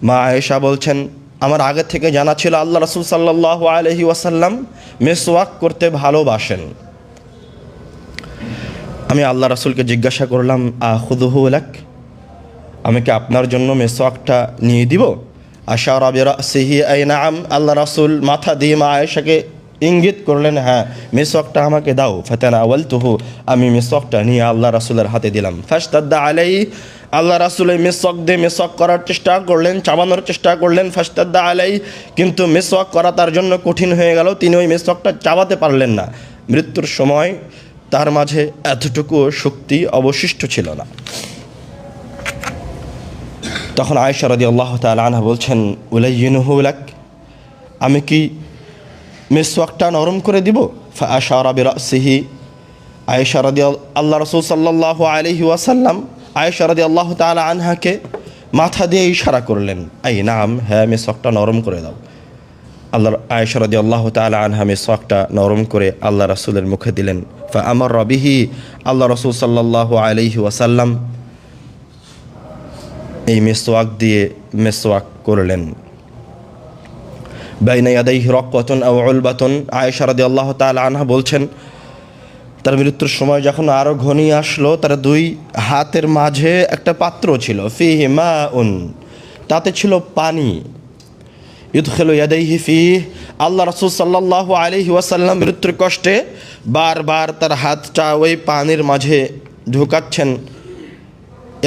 মা আয়েশা বলছেন, আমার আগে থেকে জানা ছিল আল্লাহ রাসূল সাল্লাল্লাহু আলাইহি ওয়াসাল্লাম মিসওয়াক করতে ভালোবাসেন। আমি আল্লাহ রাসূলকে জিজ্ঞাসা করলাম, আখুযুহু লাক, আমি কি আপনার জন্য মিসওয়াকটা নিয়ে দিব? আশারা বিরাসিহি আই নাআম, আল্লাহ রাসূল মাথা দিয়ে মা আয়েশাকে ইঙ্গিত করলেন, হ্যাঁ মিসওয়াকটা আমাকে দাও। ফাতানাওয়ালতুহু, আমি মিসওয়াকটা নিয়ে আল্লাহ রাসূলের হাতে দিলাম। ফাশতাদ্দা আলাইহি, আল্লাহ রাসূল এই মিসওয়াক দিয়ে মিসওয়াক করার চেষ্টা করলেন, চাবানোর চেষ্টা করলেন। ফাশতাদ্দা আলাইহি, কিন্তু মিসওয়াক করা তার জন্য কঠিন হয়ে গেল, তিনি ওই মিসওয়াকটা চাবাতে পারলেন না। মৃত্যুর সময় তার মাঝে এতটুকু শক্তি অবশিষ্ট ছিল না। তখন আয়েশা রাদিয়াল্লাহু তাআলা আনহা বলছেন, উলাইয়িনুহু লাক, আমি কি মিসওয়াকটা নরম করে দিব? ফাআশারা বিরাসিহি, আয়েশা আল্লাহ রাসূল সাল্লাল্লাহু আলাইহি ওয়াসাল্লাম আয়েশা রাদিয়াল্লাহু তাআলা আনহাকে মাথা দিয়ে ইশারা করলেন, আই নাম, হ্যাঁ মিসওয়াকটা নরম করে দাও। আয়েশা রাদিয়াল্লাহু তাআলা আনহা মিসওয়াকটা নরম করে আল্লাহ রাসূলের মুখে দিলেন। ফাআমারা বিহি, আল্লাহ রাসূল সাল্লাল্লাহু আলাইহি ওয়াসাল্লাম এই মিসওয়াক দিয়ে মিসওয়াক করলেন। বাইনা ইয়াদাইহি রাক্কাতুন আও উলবাতুন। আয়েশা রাদিয়াল্লাহু তাআলা আনহা বলছেন, তার মৃত্যুর সময় যখন আরও ঘনিয়ে আসলো, তার দুই হাতের মাঝে একটা পাত্র ছিল, ফিহি মাউন, তাতে ছিল পানি। ইউদখিলু ইয়াদাইহি ফিহি, আল্লাহ রাসূল সাল্লাল্লাহু আলাইহি ওয়াসাল্লাম মৃত্যুর কষ্টে বারবার তার হাতটা ওই পানির মাঝে ঢুকাচ্ছেন।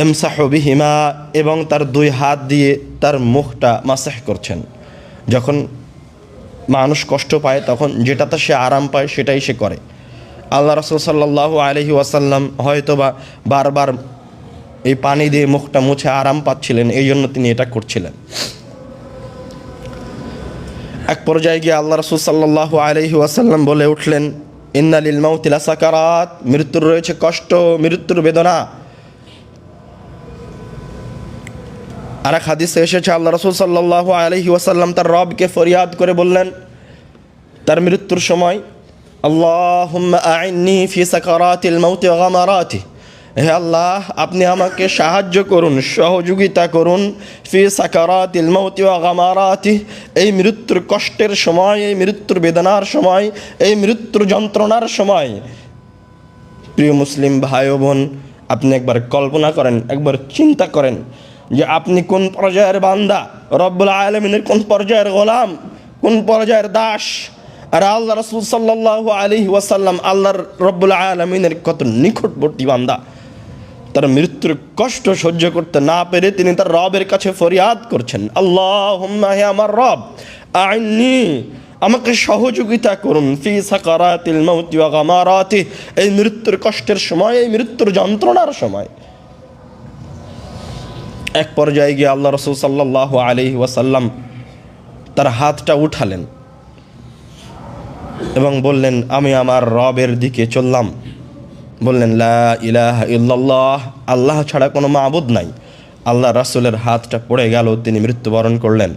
ইমসাহু বিহিমা, এবং তার দুই হাত দিয়ে তার মুখটা মাসাহ করছেন। যখন মানুষ কষ্ট পায় তখন যেটাতে সে আরাম পায় সেটাই সে করে। আল্লাহ রাসূল সাল্লাল্লাহু আলাইহি ওয়াসাল্লাম হয়তোবা বারবার এই পানি দিয়ে মুখটা মুছে আরাম পাচ্ছিলেন, এই জন্য তিনি এটা করছিলেন। এক পর্যায়ে গিয়ে আল্লাহ রাসূল সাল্লাল্লাহু আলাইহি ওয়াসাল্লাম বলে উঠলেন, ইন্না লিল মাউতি লাসাকারাত, মৃত্যুর রয়েছে কষ্ট, মৃত্যুর বেদনা। আর এক হাদিসে এসেছে আল্লাহ রাসূল সাল্লাল্লাহু আলাইহি ওয়াসাল্লাম তার রবকে ফরিয়াদ করে বললেন তার মৃত্যুর সময়, আল্লাহুম্মা আইন্নি ফি সাকারাতিল মাউতি ওয়া গামারাতি, হে আল্লাহ আপনি আমাকে সাহায্য করুন, সহযোগিতা করুন, ফি সাকারাতিল মাউতি ওয়া গামারাতি, এই মৃত্যুর কষ্টের সময়, এই মৃত্যুর বেদনার সময়, এই মৃত্যুর যন্ত্রণার সময়। প্রিয় মুসলিম ভাই ও বোন, আপনি একবার কল্পনা করেন, একবার চিন্তা করেন যে আপনি কোন পর্যায়ের বান্দা, রব্বুল আলামিনের কোন পর্যায়ের গোলাম, কোন পর্যায়ের দাস। আর আল্লাহ রাসূল সাল্লাল্লাহু আলাইহি ওয়াসাল্লাম আল্লাহর রব্বুল আলামিনের কত নিকটবর্তী বান্দা। তার মৃত্যুর কষ্ট সহ্য করতে না পেরে তিনি তার রবের কাছে ফরিয়াদ করছেন, আল্লাহুম্মা, হে আমার রব, আইন্নি, আমাকে সহযোগিতা করুন, ফি সাকারাতিল মাউতি ওয়া গামারাতি, এই মৃত্যুর কষ্টের সময়, এই মৃত্যুর যন্ত্রণার সময়। এক পর্যায়ে গিয়ে আল্লাহ রাসূল সাল্লাল্লাহু আলাইহি ওয়াসাল্লাম তার হাতটা উঠালেন এবং বললেন, আমি আমার রবের দিকে চললাম। বললেন, লা ইলাহা ইল্লাল্লাহ, আল্লাহ ছাড়া কোনো মাবুদ নাই। আল্লাহ রাসূলের হাতটা পড়ে গেল, তিনি মৃত্যুবরণ করলেন।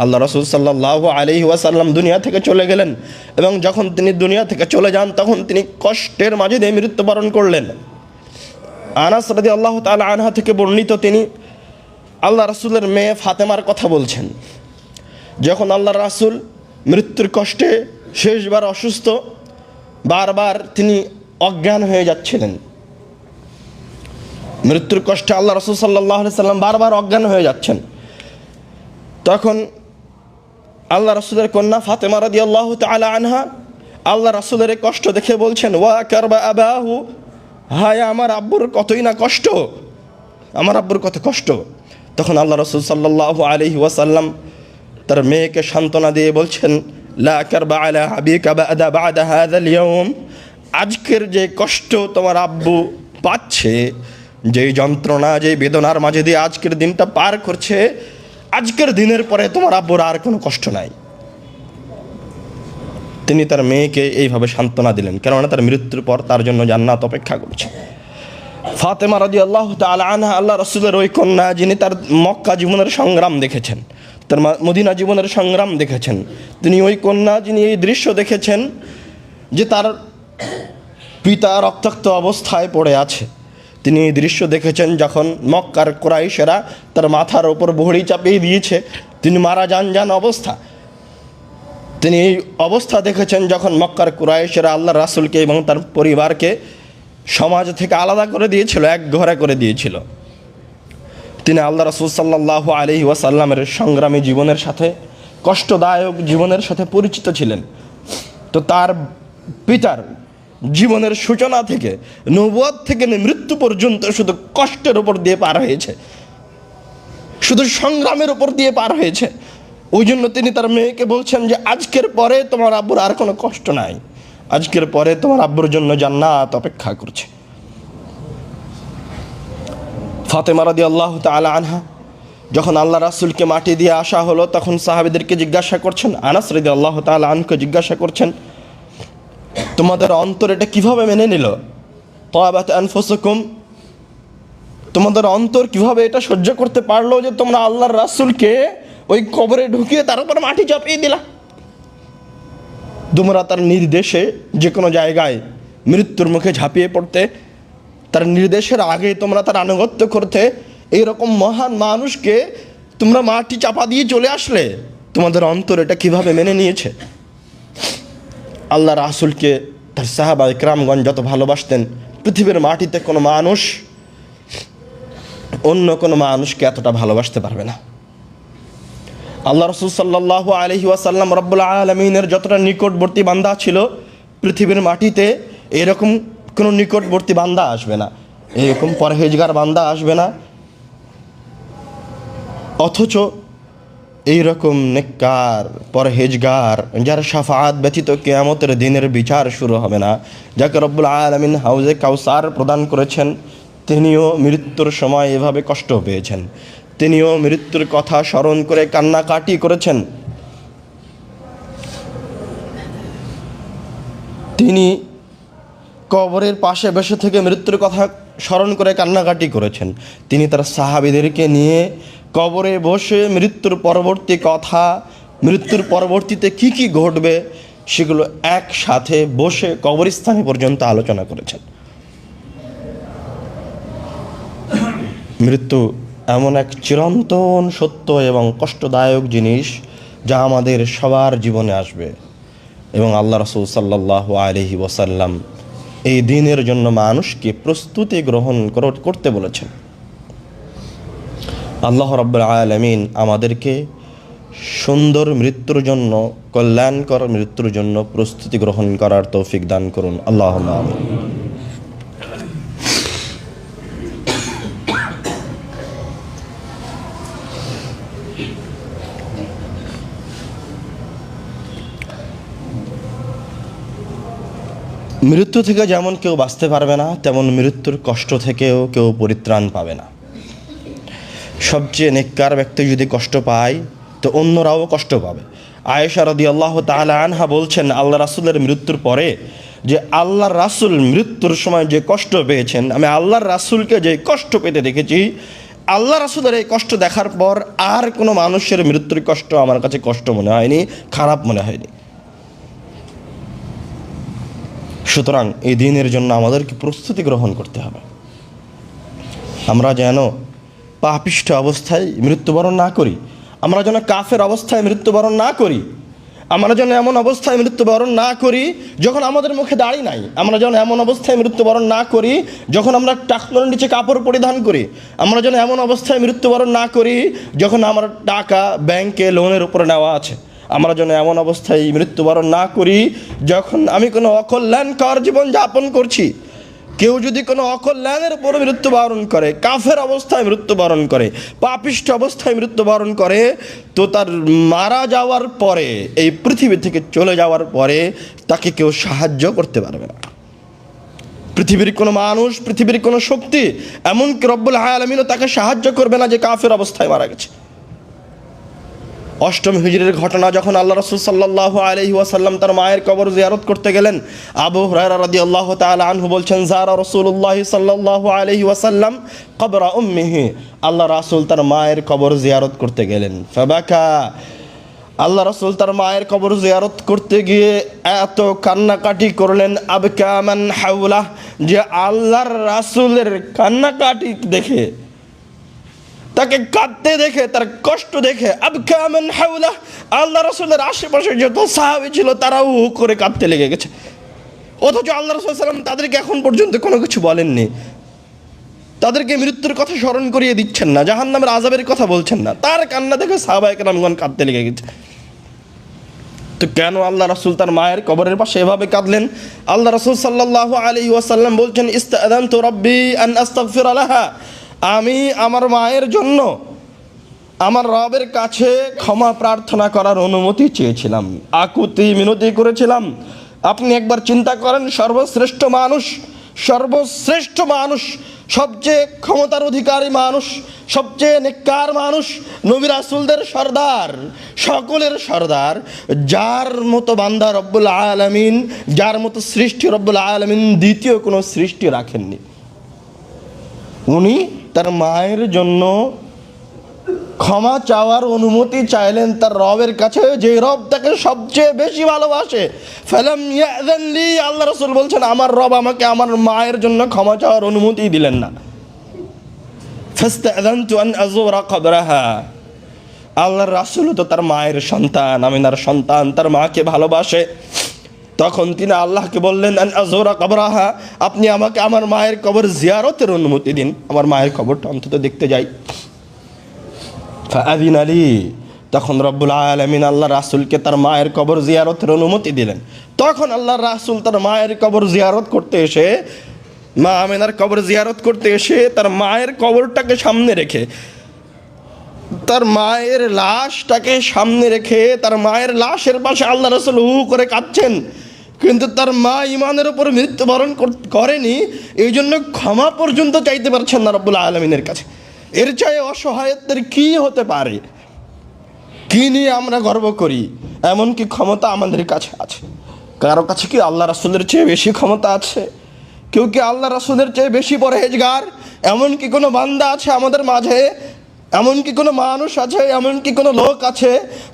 আল্লাহ রাসূল সাল্লাল্লাহু আলাইহি ওয়াসাল্লাম দুনিয়া থেকে চলে গেলেন, এবং যখন তিনি দুনিয়া থেকে চলে যান তখন তিনি কষ্টের মাঝে দিয়ে মৃত্যুবরণ করলেন। আনাস রাদিয়াল্লাহু তাআলা আনহা থেকে বর্ণিত, তিনি আল্লাহ রাসূলের মেয়ে ফাতেমার কথা বলছেন। যখন আল্লাহ রাসূল মৃত্যুর কষ্টে শেষবার অসুস্থ, বারবার তিনি অজ্ঞান হয়ে যাচ্ছিলেন, মৃত্যুর কষ্টে আল্লাহ রাসূল সাল্লাল্লাহু আলাইহি সাল্লাম বারবার অজ্ঞান হয়ে যাচ্ছেন। তখন আল্লাহ রাসূলের কন্যা ফাতেমা রাদিয়াল্লাহু তাআলা আনহা আল্লাহ রাসূলের এই কষ্ট দেখে বলছেন, ওয়া কারবা আবাহু, হায় আমার আব্বুর কতই না কষ্ট, আমার আব্বুর কত কষ্ট। তখন আল্লাহ রাসূল সাল্লাল্লাহু আলাইহি ওয়াসাল্লাম তার মেয়েকে সান্ত্বনা দিয়ে বলছেন, লা কারবা আলা আবিকা বা'দা হাযাল ইয়াউম, আজকের যে কষ্ট তোমার আব্বু পাচ্ছে, যেই যন্ত্রণা, যেই বেদনার মাঝে দিয়ে আজকের দিনটা পার করছে, আজকের দিনের পরে তোমার আব্বুর আর কোনো কষ্ট নাই। তিনি তার মেয়েকে এইভাবে সান্ত্বনা দিলেন, কেননা তার মৃত্যুর পর তার জন্য জান্নাত অপেক্ষা করছে। ফাতেমা রাদিয়াল্লাহু তাআলা আনহা আল্লাহ রাসূলের ওই কন্যা, যিনি তার মক্কা জীবনের সংগ্রাম দেখেছেন, তার মদিনা জীবনের সংগ্রাম দেখেছেন, তিনি ওই কন্যা যিনি এই দৃশ্য দেখেছেন যে তার পিতা রক্তাক্ত অবস্থায় পড়ে আছে। তিনি এই দৃশ্য দেখেছেন যখন মক্কার কুরাইশেরা তার মাথার ওপর বহড়ি চাপিয়ে দিয়েছে, তিনি মারা যান অবস্থা। তিনি এই অবস্থা দেখেছেন যখন মক্কার কুরাইশেরা আল্লাহ রাসূলকে এবং তার পরিবারকে সমাজ থেকে আলাদা করে দিয়েছিল, এক ঘরে করে দিয়েছিল। তিনি আল্লাহ রাসূল সাল্লাল্লাহু আলাইহি ওয়াসাল্লামের সংগ্রামী জীবনের সাথে, কষ্টদায়ক জীবনের সাথে পরিচিত ছিলেন। তো তার পিতার জীবনের সূচনা থেকে, নবুয়ত থেকে মৃত্যু পর্যন্ত শুধু কষ্টের উপর দিয়ে পার হয়েছে, শুধু সংগ্রামের উপর দিয়ে পার হয়েছে। ওই জন্য তিনি তার মেয়েকে বলছেন যে আজকের পরে তোমার আব্বুর আর কোনো কষ্ট নাই, আজকের পরে তোমার আব্বুর জন্য জান্নাত অপেক্ষা করছে। ফাতেমা রাদিয়াল্লাহু তাআলা আনহা যখন আল্লাহ রাসূলকে মাটি দিয়ে আসা হলো, তখন সাহাবীদেরকে জিজ্ঞাসা করছেন, আনাস রাদিয়াল্লাহু তাআলা আনহুকে জিজ্ঞাসা করছেন, তোমাদের অন্তর এটা কিভাবে মেনে নিল? তাবাত আনফুসুকুম, তোমাদের অন্তর কিভাবে এটা সহ্য করতে পারলো যে তোমরা আল্লাহর রাসূলকে ওই কবরে ঢুকিয়ে তার উপর মাটি চাপিয়ে দিলা? তোমরা তার নির্দেশে যে কোনো জায়গায় মৃত্যুর মুখে ঝাঁপিয়ে পড়তে, তার নির্দেশের আগে তোমরা তার আনুগত্য করতে, এইরকম মহান মানুষকে তোমরা মাটি চাপা দিয়ে চলে আসলে, তোমাদের অন্তর এটা কিভাবে মেনে নিয়েছে? আল্লাহ রাসূলকে তার সাহাবা ইকরামগণ যত ভালোবাসতেন, পৃথিবীর মাটিতে কোনো মানুষ অন্য কোনো মানুষকে এতটা ভালোবাসতে পারবে না। আল্লাহ রাসূল সাল্লাল্লাহু আলাইহি ওয়াসাল্লাম রব্বুল আলামিনের যতটা নিকটবর্তী বান্দা ছিল, পৃথিবীর মাটিতে এরকম কোনো নিকটবর্তী বান্দা আসবে না, এরকম পরহেজগার বান্দা আসবে না, অথচ এইরকম নেককার পরহেজগার যার শাফাআত ব্যতীত কিয়ামতের দিনের বিচার শুরু হবে না, যাকে রব্বুল আলামিন হাউজে কাউসার প্রদান করেছেন, তিনিও মৃত্যুর সময় এভাবে কষ্ট পেয়েছেন, তিনিও মৃত্যুর কথা স্মরণ করে কান্নাকাটি করেছেন, তিনি কবরের পাশে বসে থেকে মৃত্যুর কথা স্মরণ করে কান্নাকাটি করেছেন, তিনি তার সাহাবীদেরকে নিয়ে কবরে বসে মৃত্যুর পরবর্তী কথা, মৃত্যুর পরবর্তীতে কি কি ঘটবে সেগুলো একসাথে বসে কবরস্থানে পর্যন্ত আলোচনা করেছেন। মৃত্যু এমন এক চিরন্তন সত্য এবং কষ্টদায়ক জিনিস যা আমাদের সবার জীবনে আসবে, এবং আল্লাহ রাসূল সাল্লাল্লাহু আলাইহি ওয়াসাল্লাম এই দিনের জন্য মানুষকে প্রস্তুতি গ্রহণ করতে বলেছেন। আল্লাহ রাব্বুল আলামিন আমাদেরকে সুন্দর মৃত্যুর জন্য, কল্যাণকর মৃত্যুর জন্য প্রস্তুতি গ্রহণ করার তৌফিক দান করুন, আল্লাহুম্মা আমিন। মৃত্যু থেকে যেমন কেউ বাঁচতে পারবে না, তেমন মৃত্যুর কষ্ট থেকেও কেউ পরিত্রাণ পাবে না। সবচেয়ে নেককার ব্যক্তি যদি কষ্ট পায় তো অন্যরাও কষ্ট পাবে। আয়েশা রাদিয়াল্লাহু তাআলা আনহা বলছেন, আল্লাহ রাসূলের মৃত্যুর পরে যে আল্লাহর রাসূল মৃত্যুর সময় যে কষ্ট পেয়েছেন, আমি আল্লাহর রাসূলকে যে কষ্ট পেতে দেখেছি, আল্লাহ রাসূলের এই কষ্ট দেখার পর আর কোনো মানুষের মৃত্যুর কষ্ট আমার কাছে কষ্ট মনে হয়নি, খারাপ মনে হয়নি। সুতরাং এই দিনের জন্য আমাদেরকে প্রস্তুতি গ্রহণ করতে হবে। আমরা যেন পাপিষ্ঠ অবস্থায় মৃত্যুবরণ না করি, আমরা যেন কাফের অবস্থায় মৃত্যুবরণ না করি, আমরা যেন এমন অবস্থায় মৃত্যুবরণ না করি যখন আমাদের মুখে দাড়ি নাই, আমরা যেন এমন অবস্থায় মৃত্যুবরণ না করি যখন আমরা টাকনোর নিচে কাপড় পরিধান করি, আমরা যেন এমন অবস্থায় মৃত্যুবরণ না করি যখন আমার টাকা ব্যাংকে লোনের উপরে নেওয়া আছে, আমরা যেন এমন অবস্থায় মৃত্যুবরণ না করি যখন আমি কোনো অকল্যাণকর জীবন যাপন করছি। কেউ যদি কোনো অকল্যাণের উপরে মৃত্যুবরণ করে, কাফের অবস্থায় মৃত্যুবরণ করে, পাপিষ্ঠ অবস্থায় মৃত্যুবরণ করে, তো তার মারা যাওয়ার পরে, এই পৃথিবী থেকে চলে যাওয়ার পরে তাকে কেউ সাহায্য করতে পারবে না। পৃথিবীর কোনো মানুষ, পৃথিবীর কোনো শক্তি, এমনকি রব্বুল আলামিনও তাকে সাহায্য করবে না যে কাফের অবস্থায় মারা গেছে। অষ্টম হিজরির ঘটনা, যখন আল্লাহ রাসূল সাল্লাল্লাহু আলাইহি ওয়াসাল্লাম তার মায়ের কবর জিয়ারত করতে গেলেন, আবু হুরায়রা রাদিয়াল্লাহু তাআলা আনহু বলছেন, যারা রাসূলুল্লাহ সাল্লাল্লাহু আলাইহি ওয়াসাল্লাম কবরা উম্মিহি, আল্লাহ রাসূল তার মায়ের কবর জিয়ারত করতে গেলেন। ফাবাকা, আল্লাহ রাসূল তার মায়ের কবর জিয়ারত করতে গিয়ে এত কান্নাকাটি করলেন, আবকা মান হাওলা, যে আল্লাহর রাসূলের কান্নাকাটি দেখে, তাকে কাঁদতে দেখে, তার কষ্ট দেখে, আবকা মান হাওলা, আল্লাহ রাসূলের আশেপাশে যত সাহাবী ছিল তারাও করে কাঁদতে লেগে গেছে। অথচ আল্লাহ রাসূল সাল্লাল্লাহু আলাইহি ওয়াসাল্লাম তাদেরকে এখন পর্যন্ত কোনো কিছু বলেননি, তাদেরকে মৃত্যুর কথা স্মরণ করিয়ে দিচ্ছেন না, জাহান্নামের আযাবের কথা বলছেন না, তার কান্না দেখে সাহাবায়ে কেরামগণ কাঁদতে লেগে গেছে। তো কেন আল্লাহ রাসূল তার মায়ের কবরের পাশে এভাবে কাঁদলেন? আল্লাহ রাসূল সাল্লাল্লাহু আলাইহি ওয়াসাল্লাম বলছেন, ইস্তাআযানতু রাব্বি আন আস্তাগফিরা লাহা, আমি আমার মায়ের জন্য আমার রবের কাছে ক্ষমা প্রার্থনা করার অনুমতি চেয়েছিলাম, আকুতি মিনতি করেছিলাম। আপনি একবার চিন্তা করেন, সর্বশ্রেষ্ঠ মানুষ, সর্বশ্রেষ্ঠ মানুষ, সবচেয়ে ক্ষমতার অধিকারী মানুষ, সবচেয়ে নেককার মানুষ, নবী রাসূলদের সর্দার, সকলের সর্দার, যার মতো বান্দা রব্বুল আলামিন, যার মতো সৃষ্টি রব্বুল আলামিন দ্বিতীয় কোনো সৃষ্টি রাখেননি, উনি তার মায়ের জন্য ক্ষমা চাওয়ার অনুমতি চাইলেন তার রবের কাছে, যে রব তাকে সবচেয়ে বেশি ভালোবাসে। ফালাম ইয়াযান লি, আল্লাহ রাসূল বলছেন, আমার রব আমাকে আমার মায়ের জন্য ক্ষমা চাওয়ার অনুমতি দিলেন না। ফাস্তাযানতু আন আযুরা কবরাহা, আল্লাহর রাসূলও তো তার মায়ের সন্তান, আমিনার সন্তান, তার মাকে ভালোবাসে। তখন তিনি আল্লাহকে বললেন, আন আযুরা কবরাহা, আপনি আমাকে আমার মায়ের কবর জিয়ারতের অনুমতি দিন, আমার মায়ের কবরটা অন্তত দেখতে যাই। ফাআযিনা লি, তখন রব্বুল আলামিন আল্লাহ রাসূলকে তার মায়ের কবর জিয়ারতের অনুমতি দিলেন। তখন আল্লাহর রাসূল তার মায়ের কবর জিয়ারত করতে এসে, মা আমিনার কবর জিয়ারত করতে এসে তার মায়ের কবরটাকে সামনে রেখে, তার মায়ের লাশটাকে সামনে রেখে তার মায়ের লাশের পাশে আল্লাহ রাসূল হু করে কাঁদছেন। কিন্তু তার মা ইমানের উপর মৃত্যুবরণ করেনি, এই জন্য ক্ষমা পর্যন্ত চাইতে পারছেন না রব্বুল আলামিনের কাছে। এর চেয়ে অসহায়ত্বের কি হতে পারে? কি নিয়ে আমরা গর্ব করি? এমন কি ক্ষমতা আমাদের কাছে আছে? কারো কাছে কি আল্লাহ রাসূলের চেয়ে বেশি ক্ষমতা আছে? কেউ কি আল্লাহ রাসূলের চেয়ে বেশি পরহেজগার? এমন কি কোনো বান্দা আছে আমাদের মাঝে? এমন কি কোনো মানুষ আছে, এমন কি কোনো লোক আছে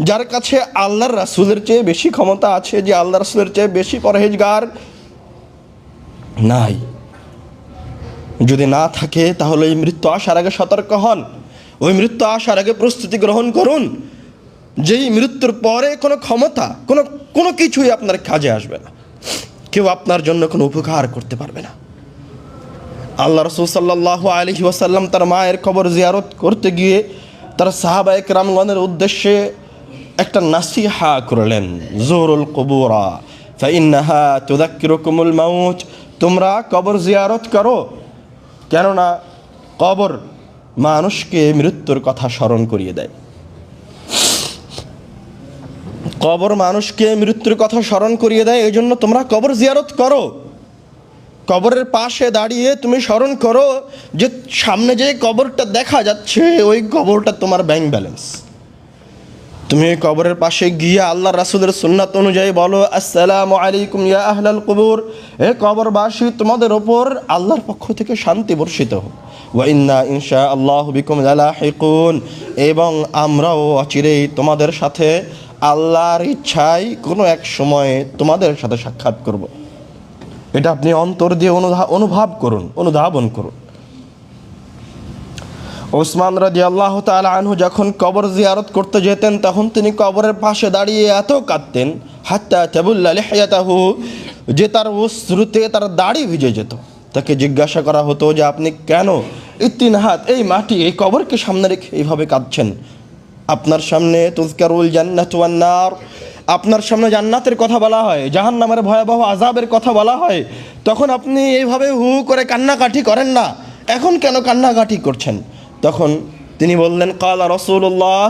যার কাছে আল্লাহর রাসূলের চেয়ে বেশি ক্ষমতা আছে, যে আল্লাহ রাসূলের চেয়ে বেশি পরহেজগার? নাই। যদি না থাকে তাহলে ওই মৃত্যু আসার আগে সতর্ক হন, ওই মৃত্যু আসার আগে প্রস্তুতি গ্রহণ করুন। যেই মৃত্যুর পরে কোনো ক্ষমতা, কোনো কিছুই আপনার কাজে আসবে না, কেউ আপনার জন্য কোনো উপকার করতে পারবে না। আল্লাহ রাসূল সাল্লাল্লাহু আলাইহি ওয়াসাল্লাম তার মায়ের কবর জিয়ারত করতে গিয়ে তার সাহাবায়ে কেরামগণের উদ্দেশ্যে একটা নাসিহা করলেন, জুরুল কুবুরা ফাইন্নাহা তুযাক্কিরুকুমুল মাউত, তোমরা কবর জিয়ারত করো, কেননা কবর মানুষকে মৃত্যুর কথা স্মরণ করিয়ে দেয়। কবর মানুষকে মৃত্যুর কথা স্মরণ করিয়ে দেয়, এই জন্য তোমরা কবর জিয়ারত করো। কবরের পাশে দাঁড়িয়ে তুমি স্মরণ করো যে সামনে যে কবরটা দেখা যাচ্ছে ওই কবরটা তোমার ব্যাংক ব্যালেন্স। তুমি ওই কবরের পাশে গিয়ে আল্লাহ রাসূলের সুন্নাত অনুযায়ী বলো, আসসালামু আলাইকুম ইয়া আহলাল কুবুর, হে কবরবাসী, তোমাদের ওপর আল্লাহর পক্ষ থেকে শান্তি বর্ষিত হোক। ওয়া ইন্না ইনশাআল্লাহু বিকুম লালাহিকুন, এবং আমরাও অচিরেই তোমাদের সাথে আল্লাহর ইচ্ছায় কোনো এক সময়ে তোমাদের সাথে সাক্ষাৎ করব। এটা আপনি অন্তর দিয়ে অনুভব করুন, অনুধাবন করুন। ওসমান রাদিয়াল্লাহু তাআলা আনহু যখন কবর জিয়ারত করতে যেতেন তখন তিনি কবরের পাশে দাঁড়িয়ে এত কাঁদতেন, হাত্তা তাবুল্লা লিহয়াতাহু, যে তার অশ্রুতে তার দাড়ি ভিজে যেত। তাকে জিজ্ঞাসা করা হতো যে আপনি কেন এই 3 হাত এই মাটি এই কবরকে সামনে রেখে এইভাবে কাঁদছেন? আপনার সামনে তুযকারুল জান্নাতু ওয়ান নার, আপনার সামনে জান্নাতের কথা বলা হয়, জাহান্নামের ভয়াবহ আযাবের কথা বলা হয়, তখন আপনি এইভাবে হু করে কান্নাকাটি করেন না, এখন কেন কান্নাকাটি করছেন? তখন তিনি বললেন, ক্বালা রাসূলুল্লাহ,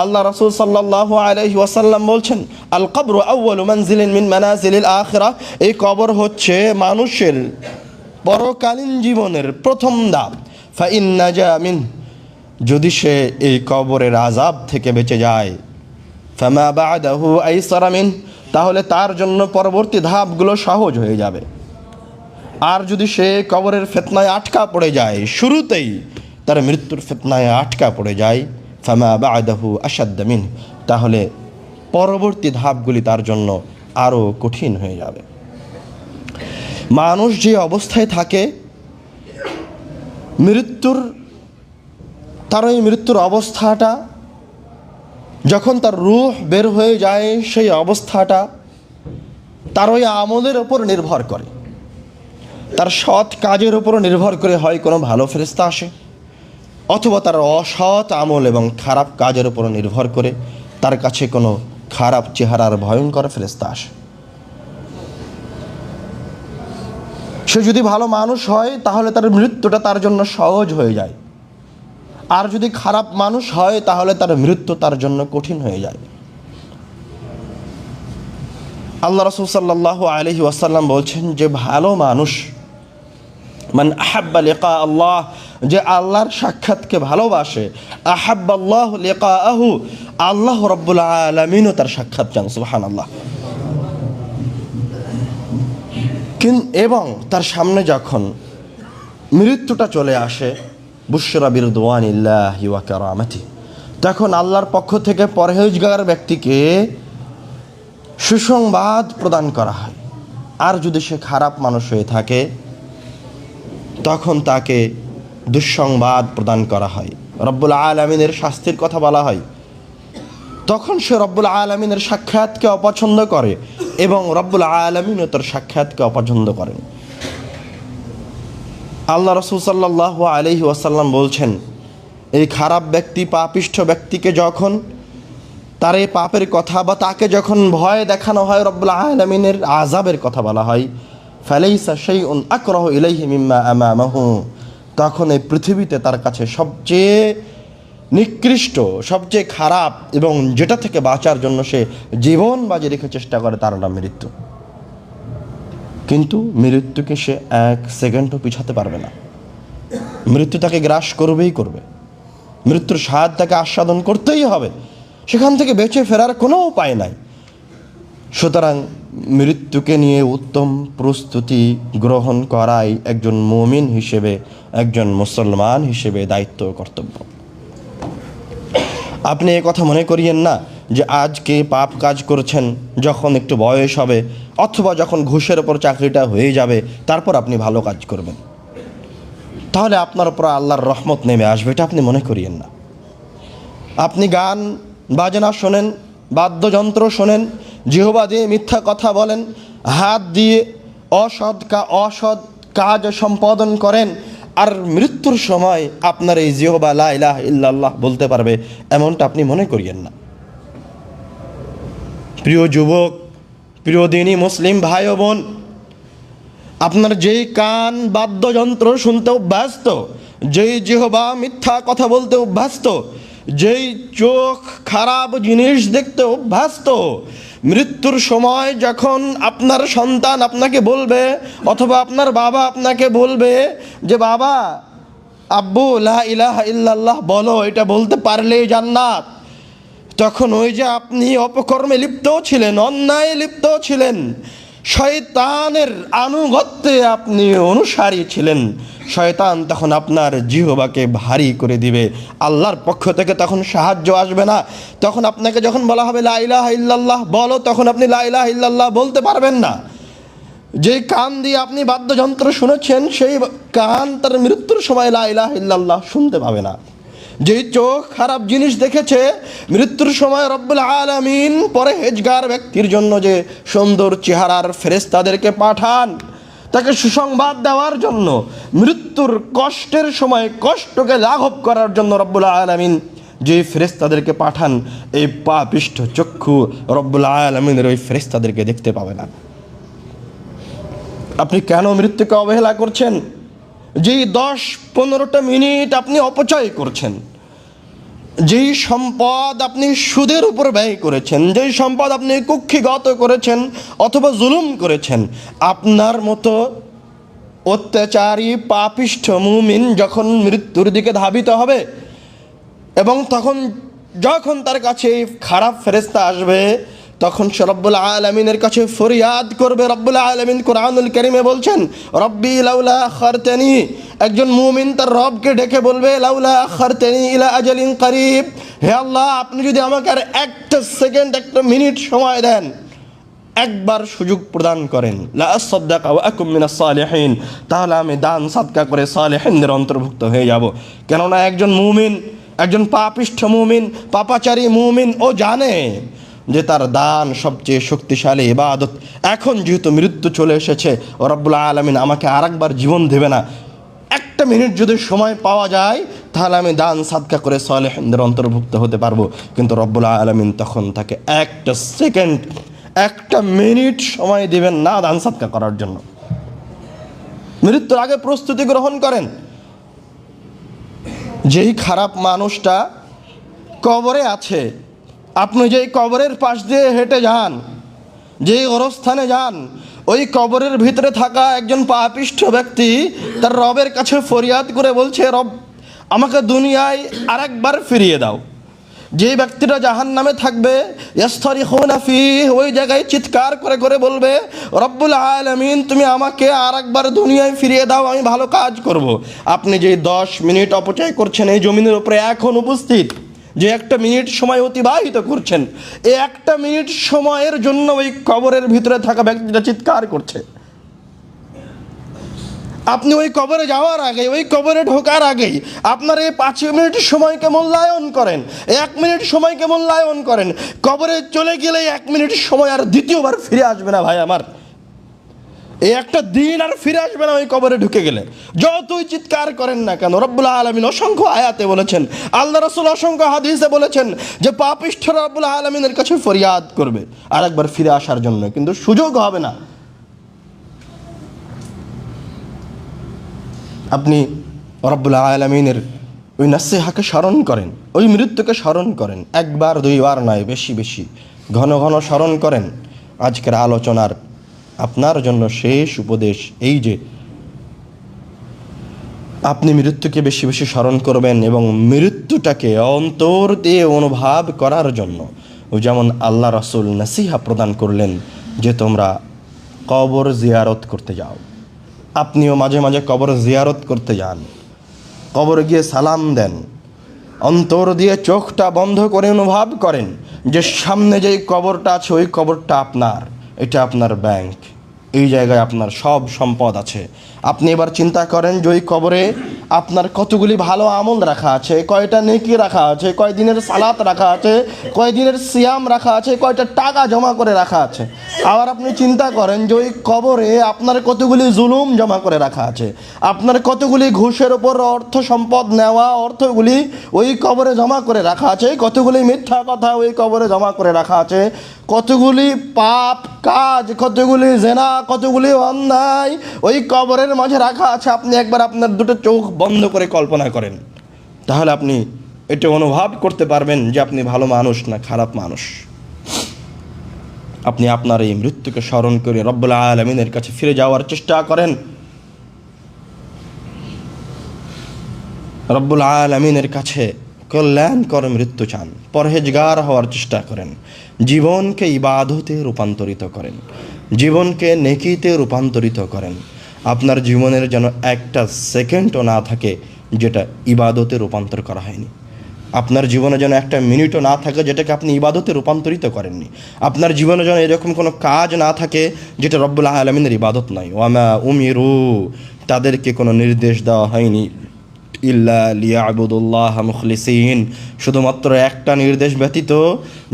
আল্লাহ রাসূল সাল্লাল্লাহু আলাইহি ওয়াসাল্লাম বলছেন, আল কবরু আউয়ালু মানজিলিন মিন মানাজিলিল আখিরাহ, এই কবর হচ্ছে মানুষের পরকালীন জীবনের প্রথম ধাপ। ফাইন নাজা মিন, যদি সে এই কবরের আযাব থেকে বেঁচে যায়, ফামা বা'দাহু আইসারা মিন, তাহলে তার জন্য পরবর্তী ধাপগুলো সহজ হয়ে যাবে। আর যদি সে কবরের ফিতনায় আটকা পড়ে যায়, শুরুতেই তার মৃত্যুর ফিতনায় আটকা পড়ে যায়, ফামা বা'দাহু আশাদ্দ মিন, তাহলে পরবর্তী ধাপগুলি তার জন্য আরও কঠিন হয়ে যাবে। মানুষ যে অবস্থায় থাকে তার ওই মৃত্যুর অবস্থাটা, যখন তার রূহ বের হয়ে যায়, সেই অবস্থাটা তার ওই আমলের ওপর নির্ভর করে, তার সৎ কাজের উপর নির্ভর করে। হয় কোনো ভালো ফেরেশতা আসে, অথবা তার অসৎ আমল এবং খারাপ কাজের উপর নির্ভর করে তার কাছে কোনো খারাপ চেহারার ভয়ঙ্কর ফেরেশতা আসে। সে যদি ভালো মানুষ হয় তাহলে তার মৃত্যুটা তার জন্য সহজ হয়ে যায়, আর যদি খারাপ মানুষ হয় তাহলে তার মৃত্যু তার জন্য কঠিন হয়ে যায়। আল্লাহ রাসূল সাল্লাল্লাহু আলাইহি ওয়াসাল্লাম বলছেন যে ভালো মানুষ, মান আহাব্বা লিকা আল্লাহ, যে আল্লাহর সাক্ষাৎকে ভালোবাসে, আহাব্বাল্লাহু লিকাআহু, আল্লাহ রাব্বুল আলামিনও তার সাক্ষাৎ চান। সুবহানাল্লাহ। এবং তার সামনে যখন মৃত্যুটা চলে আসে, বুশরা বিরদওয়ানিল্লাহি ওয়া কারামাতি, তখন আল্লাহর পক্ষ থেকে পরহেজগার ব্যক্তিকে সুসংবাদ প্রদান করা হয়। আর যদি সে খারাপ মানুষ হয়ে থাকে তখন তাকে দুঃসংবাদ প্রদান করা হয়, রব্বুল আলামিনের শাস্তির কথা বলা হয়। তখন সে রব্বুল আলামিনের সাক্ষাৎকে অপছন্দ করে এবং রব্বুল আলামিনও তার সাক্ষাৎকে অপছন্দ করেন। আল্লাহ রাসূল সাল্লাল্লাহু আলাইহি ওয়াসাল্লাম বলছেন, এই খারাপ ব্যক্তি, পাপিষ্ঠ ব্যক্তিকে যখন তার এই পাপের কথা বা তাকে যখন ভয় দেখানো হয়, রব্বুল আলামিনের আযাবের কথা বলা হয়, ফালাইসা শাইউন আকরাহু ইলাইহি মিম্মা আমামাহু, তখন এই পৃথিবীতে তার কাছে সবচেয়ে নিকৃষ্ট, সবচেয়ে খারাপ এবং যেটা থেকে বাঁচার জন্য সে জীবন বাজি রেখে চেষ্টা করে, তার নাম মৃত্যু। কিন্তু মৃত্যুকে সে এক সেকেন্ডও পিছাতে পারবে না। মৃত্যু তাকে গ্রাস করবেই করবে। মৃত্যুর স্বাদ তাকে আস্বাদন করতেই হবে, সেখান থেকে বেঁচে ফেরার কোনো উপায় নাই। সুতরাং মৃত্যুকে নিয়ে উত্তম প্রস্তুতি গ্রহণ করাই একজন মুমিন হিসেবে, একজন মুসলমান হিসেবে দায়িত্ব কর্তব্য। আপনি এ কথা মনে করিয়েন না যে আজকে পাপ কাজ করছেন, যখন একটু বয়স হবে অথবা যখন ঘুষের ওপর চাকরিটা হয়ে যাবে তারপর আপনি ভালো কাজ করবেন, তাহলে আপনার উপর আল্লাহর রহমত নেমে আসবে, এটা আপনি মনে করিয়েন না। আপনি গান বাজনা শোনেন, বাদ্যযন্ত্র শোনেন, জিহ্বা দিয়ে মিথ্যা কথা বলেন, হাত দিয়ে অসৎ কাজ সম্পাদন করেন, আর মৃত্যুর সময় আপনার এই জিহ্বা লা ইলাহা ইল্লাল্লাহ বলতে পারবে, এমনটা আপনি মনে করিয়েন না। প্রিয় যুবক, প্রিয় দিনী মুসলিম ভাই ও বোন, আপনার যেই কান বাদ্যযন্ত্র শুনতে অভ্যস্ত, যেই জিহ্বা মিথ্যা কথা বলতে অভ্যস্ত, যেই চোখ খারাপ জিনিস দেখতে অভ্যস্ত, মৃত্যুর সময় যখন আপনার সন্তান আপনাকে বলবে অথবা আপনার বাবা আপনাকে বলবে যে বাবা, আব্বু লা ইলাহা ইল্লাল্লাহ বলো, এটা বলতে পারলেই জান্নাত, তখন ওই যে আপনি অপকর্মে লিপ্তও ছিলেন, অন্যায় লিপ্তও ছিলেন, শয়তানের আনুগত্যে আপনি অনুসারী ছিলেন, শয়তান তখন আপনার জিহ্বাকে ভারী করে দিবে। আল্লাহর পক্ষ থেকে তখন সাহায্য আসবে না। তখন আপনাকে যখন বলা হবে লা ইলাহা ইল্লাল্লাহ বলো, তখন আপনি লা ইলাহা ইল্লাল্লাহ বলতে পারবেন না। যেই কান দিয়ে আপনি বাদ্যযন্ত্র শুনেছেন, সেই কান তার মৃত্যুর সময় লা ইলাহা ইল্লাল্লাহ শুনতে পাবে না। যেই চোখ খারাপ জিনিস দেখেছে, মৃত্যুর সময় রব্বুল আলামিন পরহেজগার ব্যক্তির জন্য যে সুন্দর চেহারার ফেরেশতাদেরকে পাঠান তাকে সুসংবাদ দেওয়ার জন্য, মৃত্যুর কষ্টের সময় কষ্টকে লাঘব করার জন্য রব্বুল আলামিন যে ফেরেশতাদেরকে পাঠান, এই পাপিষ্ঠ চক্ষু রব্বুল আলামিনের ওই ফেরেশতাদেরকে দেখতে পাবে না। আপনি কেন মৃত্যুকে অবহেলা করছেন? যেই 10-15টা মিনিট আপনি অপচয় করছেন, যেই সম্পদ আপনি সুদের উপর ব্যয় করেছেন, যেই সম্পদ আপনি কুক্ষিগত করেছেন অথবা জুলুম করেছেন, আপনার মতো অত্যাচারী পাপিষ্ঠ মুমিন যখন মৃত্যুর দিকে ধাবিত হবে এবং যখন তার কাছে খারাপ ফেরেশতা আসবে, তখন সে রব্বুল আলামিনের কাছে ফরিয়াদ করবে। রব্বুল আলামিন কুরআনুল কারীমে বলছেন, রব্বি লাউলা আখারতানি, একজন মুমিন তার রবকে ডেকে বলবে, লাউলা আখারতানি ইলা আজালিন করিব, হে আল্লাহ, আপনি যদি আমাকে আর একটা সেকেন্ড, একটা মিনিট সময় দেন, একবার সুযোগ প্রদান করেন, লা আসাদদাকা ওয়া আকুম মিনাস সালিহিন, তাহলে আমি দান সাদকা করে সালেহিনদের অন্তর্ভুক্ত হয়ে যাব। কেননা একজন মুমিন, একজন পাপিষ্ঠ মুমিন, পাপাচারী মুমিন, ও জানে যে তার দান সবচেয়ে শক্তিশালী ইবাদত। এখন যেহেতু মৃত্যু চলে এসেছে, ও রব্বুল আলামিন আমাকে আরেকবার জীবন দেবে না, একটা মিনিট যদি সময় পাওয়া যায় তাহলে আমি দান সাদকা করে সালেহিনদের অন্তর্ভুক্ত হতে পারবো। কিন্তু রব্বুল আলামিন তখন তাকে একটা সেকেন্ড, একটা মিনিট সময় দিবেন না দান সাদকা করার জন্য। মৃত্যুর আগে প্রস্তুতি গ্রহণ করেন। যেই খারাপ মানুষটা কবরে আছে, আপনি যেই কবরের পাশ দিয়ে হেঁটে যান, যেই গোরস্থানে যান, ওই কবরের ভিতরে থাকা একজন পাপিষ্ঠ ব্যক্তি তার রবের কাছে ফরিয়াদ করে বলছে, রব, আমাকে দুনিয়ায় আরেকবার ফিরিয়ে দাও। যে ব্যক্তিটা জাহান্নামে থাকবে, ইয়াসতারিখুনা ফীহি, ওই জায়গায় চিৎকার করে করে বলবে, রব্বুল আলামিন, তুমি আমাকে আরেকবার দুনিয়ায় ফিরিয়ে দাও, আমি ভালো কাজ করব। আপনি যে 10 মিনিট অপচয় করছেন এই জমিনের উপরে এখন উপস্থিত, যে একটা মিনিট সময় অতিবাহিত করছেন, এই একটা মিনিট সময়ের জন্য ওই কবরের ভিতরে থাকা ব্যক্তিটা চিৎকার করছে, আপনি ওই কবরে যাওয়ার আগে, ওই কবরে ঢোকার আগেই আপনার এই 5 মিনিট সময়কে মূল্যায়ন করেন, 1 মিনিট সময়কে মূল্যায়ন করেন। কবরে চলে গেলে 1 মিনিট সময় আর দ্বিতীয়বার ফিরে আসবে না ভাই আমার, এই একটা দিন আর ফিরে আসবে না ওই কবরে ঢুকে গেলে। যতই চিৎকার করেন না কেন, রব্বুল আলামিন অসংখ্য আয়াতে বলেছেন, আল্লাহ রাসূল অসংখ্য হাদিসে বলেছেন যে পাপিষ্ঠরা রব্বুল আলামিনের কাছে ফরিয়াদ করবে আর একবার ফিরে আসার জন্য, কিন্তু সুযোগ হবে না। আপনি রব্বুল আলামিনের ওই নাসিহাকে স্মরণ করেন, ওই মৃত্যুকে স্মরণ করেন, একবার দুইবার নয়, বেশি বেশি ঘন ঘন স্মরণ করেন। আজকের আলোচনার আপনার জন্য শেষ উপদেশ এই যে আপনি মৃত্যুকে বেশি বেশি স্মরণ করবেন এবং মৃত্যুটাকে অন্তর দিয়ে অনুভব করার জন্য, যেমন আল্লাহ রাসূল নাসিহা প্রদান করলেন যে তোমরা কবর জিয়ারত করতে যাও। আপনিও মাঝে মাঝে কবর জিয়ারত করতে যান, কবরে গিয়ে সালাম দেন, অন্তর দিয়ে চোখটা বন্ধ করে অনুভব করেন যে সামনে যেই কবরটা আছে ওই কবরটা আপনার, এটা আপনার ব্যাংক, এই জায়গায় আপনার সব সম্পদ আছে। আপনি এবার চিন্তা করেন যে ওই কবরে আপনার কতগুলি ভালো আমল রাখা আছে, কয়টা নেকি রাখা আছে, কয় দিনের সালাত রাখা আছে, কয় দিনের সিয়াম রাখা আছে, কয়টা টাকা জমা করে রাখা আছে। আবার আপনি চিন্তা করেন যে ওই কবরে আপনার কতগুলি জুলুম জমা করে রাখা আছে, আপনার কতগুলি ঘুষের ওপর অর্থ সম্পদ নেওয়া অর্থগুলি ওই কবরে জমা করে রাখা আছে, কতগুলি মিথ্যা কথা ওই কবরে জমা করে রাখা আছে, কতগুলি পাপ কাজ, কতগুলি জেনা, কতগুলি অন্যায় ওই কবরের মাঝে রাখা আছে। আপনি একবার আপনার দুটো চোখ বন্ধ করে কল্পনা করেন, তাহলে আপনি এটা অনুভব করতে পারবেন যে আপনি ভালো মানুষ না খারাপ মানুষ। আপনি আপনার এই মৃত্যুকে স্মরণ করে রব্বুল আলামিনের কাছে ফিরে যাওয়ার চেষ্টা করেন, রব্বুল আলামিনের কাছে কল্যাণকর মৃত্যু চান, পরহেজগার হওয়ার চেষ্টা করেন, জীবনকে ইবাদতে রূপান্তরিত করেন, জীবনকে নেকিতে রূপান্তরিত করেন। আপনার জীবনের যেন একটা সেকেন্ডও না থাকে যেটা ইবাদতে রূপান্তর করা হয়নি। আপনার জীবনে যেন একটা মিনিটও না থাকে যেটাকে আপনি ইবাদতে রূপান্তরিত করেননি। আপনার জীবনে যেন এরকম কোনো কাজ না থাকে যেটা রব্বুল আলামিনের ইবাদত নয়। ওয়ামা উমিরু, তাদেরকে কোনো নির্দেশ দেওয়া হয়নি ইল্লা লিয়াবুদুল্লাহ মুখলিসিন, শুধুমাত্র একটা নির্দেশ ব্যতীত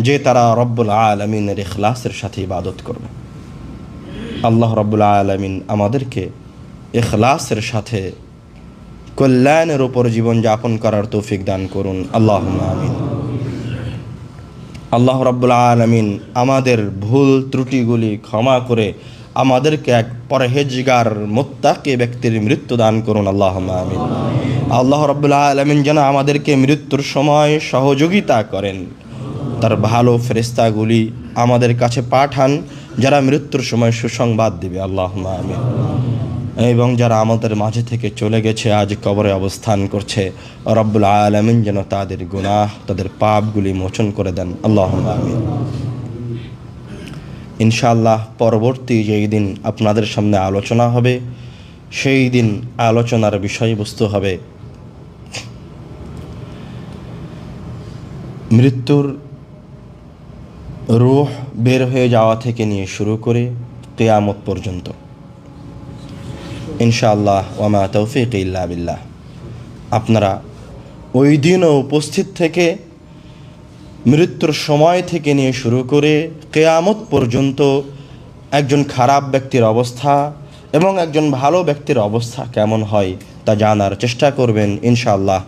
যে তারা রব্বুল আলামিনের ইখলাসের সাথে ইবাদত করবে। আল্লাহ রব্বুল আলামিন আমাদেরকে ইখলাসের সাথে কল্যাণের ওপর জীবন যাপন করার তৌফিক দান করুন, আল্লাহুম্মা আমিন। আল্লাহ রব্বুল আলামিন আমাদের ভুল ত্রুটিগুলি ক্ষমা করে আমাদেরকে এক পরহেজগার মুত্তাকি ব্যক্তির মৃত্যু দান করুন, আল্লাহুম্মা আমিন। আল্লাহ রব্বুল আলামিন যেন আমাদেরকে মৃত্যুর সময় সহযোগিতা করেন, তার ভালো ফেরেশতাগুলি আমাদের কাছে পাঠান যারা মৃত্যুর সময় সুসংবাদ দিবে, আল্লাহুম্মা আমিন। এবং যারা আমাদের মাঝে থেকে চলে গেছে, আজ কবরে অবস্থান করছে, রব্বুল আলামিন যেন তাদের গুনাহ, তাদের পাপগুলি মোচন করে দেন, আল্লাহুম্মা আমিন। ইনশাআল্লাহ পরবর্তী যেই দিন আপনাদের সামনে আলোচনা হবে, সেই দিন আলোচনার বিষয়বস্তু হবে মৃত্যুর রূহ বের হয়ে যাওয়া থেকে নিয়ে শুরু করে কিয়ামত পর্যন্ত। ইনশাআল্লাহ ওয়ামা তৌফিক ইল্লা বিল্লাহ। আপনারা ওই দিনও উপস্থিত থেকে মৃত্যুর সময় থেকে নিয়ে শুরু করে কিয়ামত পর্যন্ত একজন খারাপ ব্যক্তির অবস্থা এবং একজন ভালো ব্যক্তির অবস্থা কেমন হয় তা জানার চেষ্টা করবেন ইনশাআল্লাহ।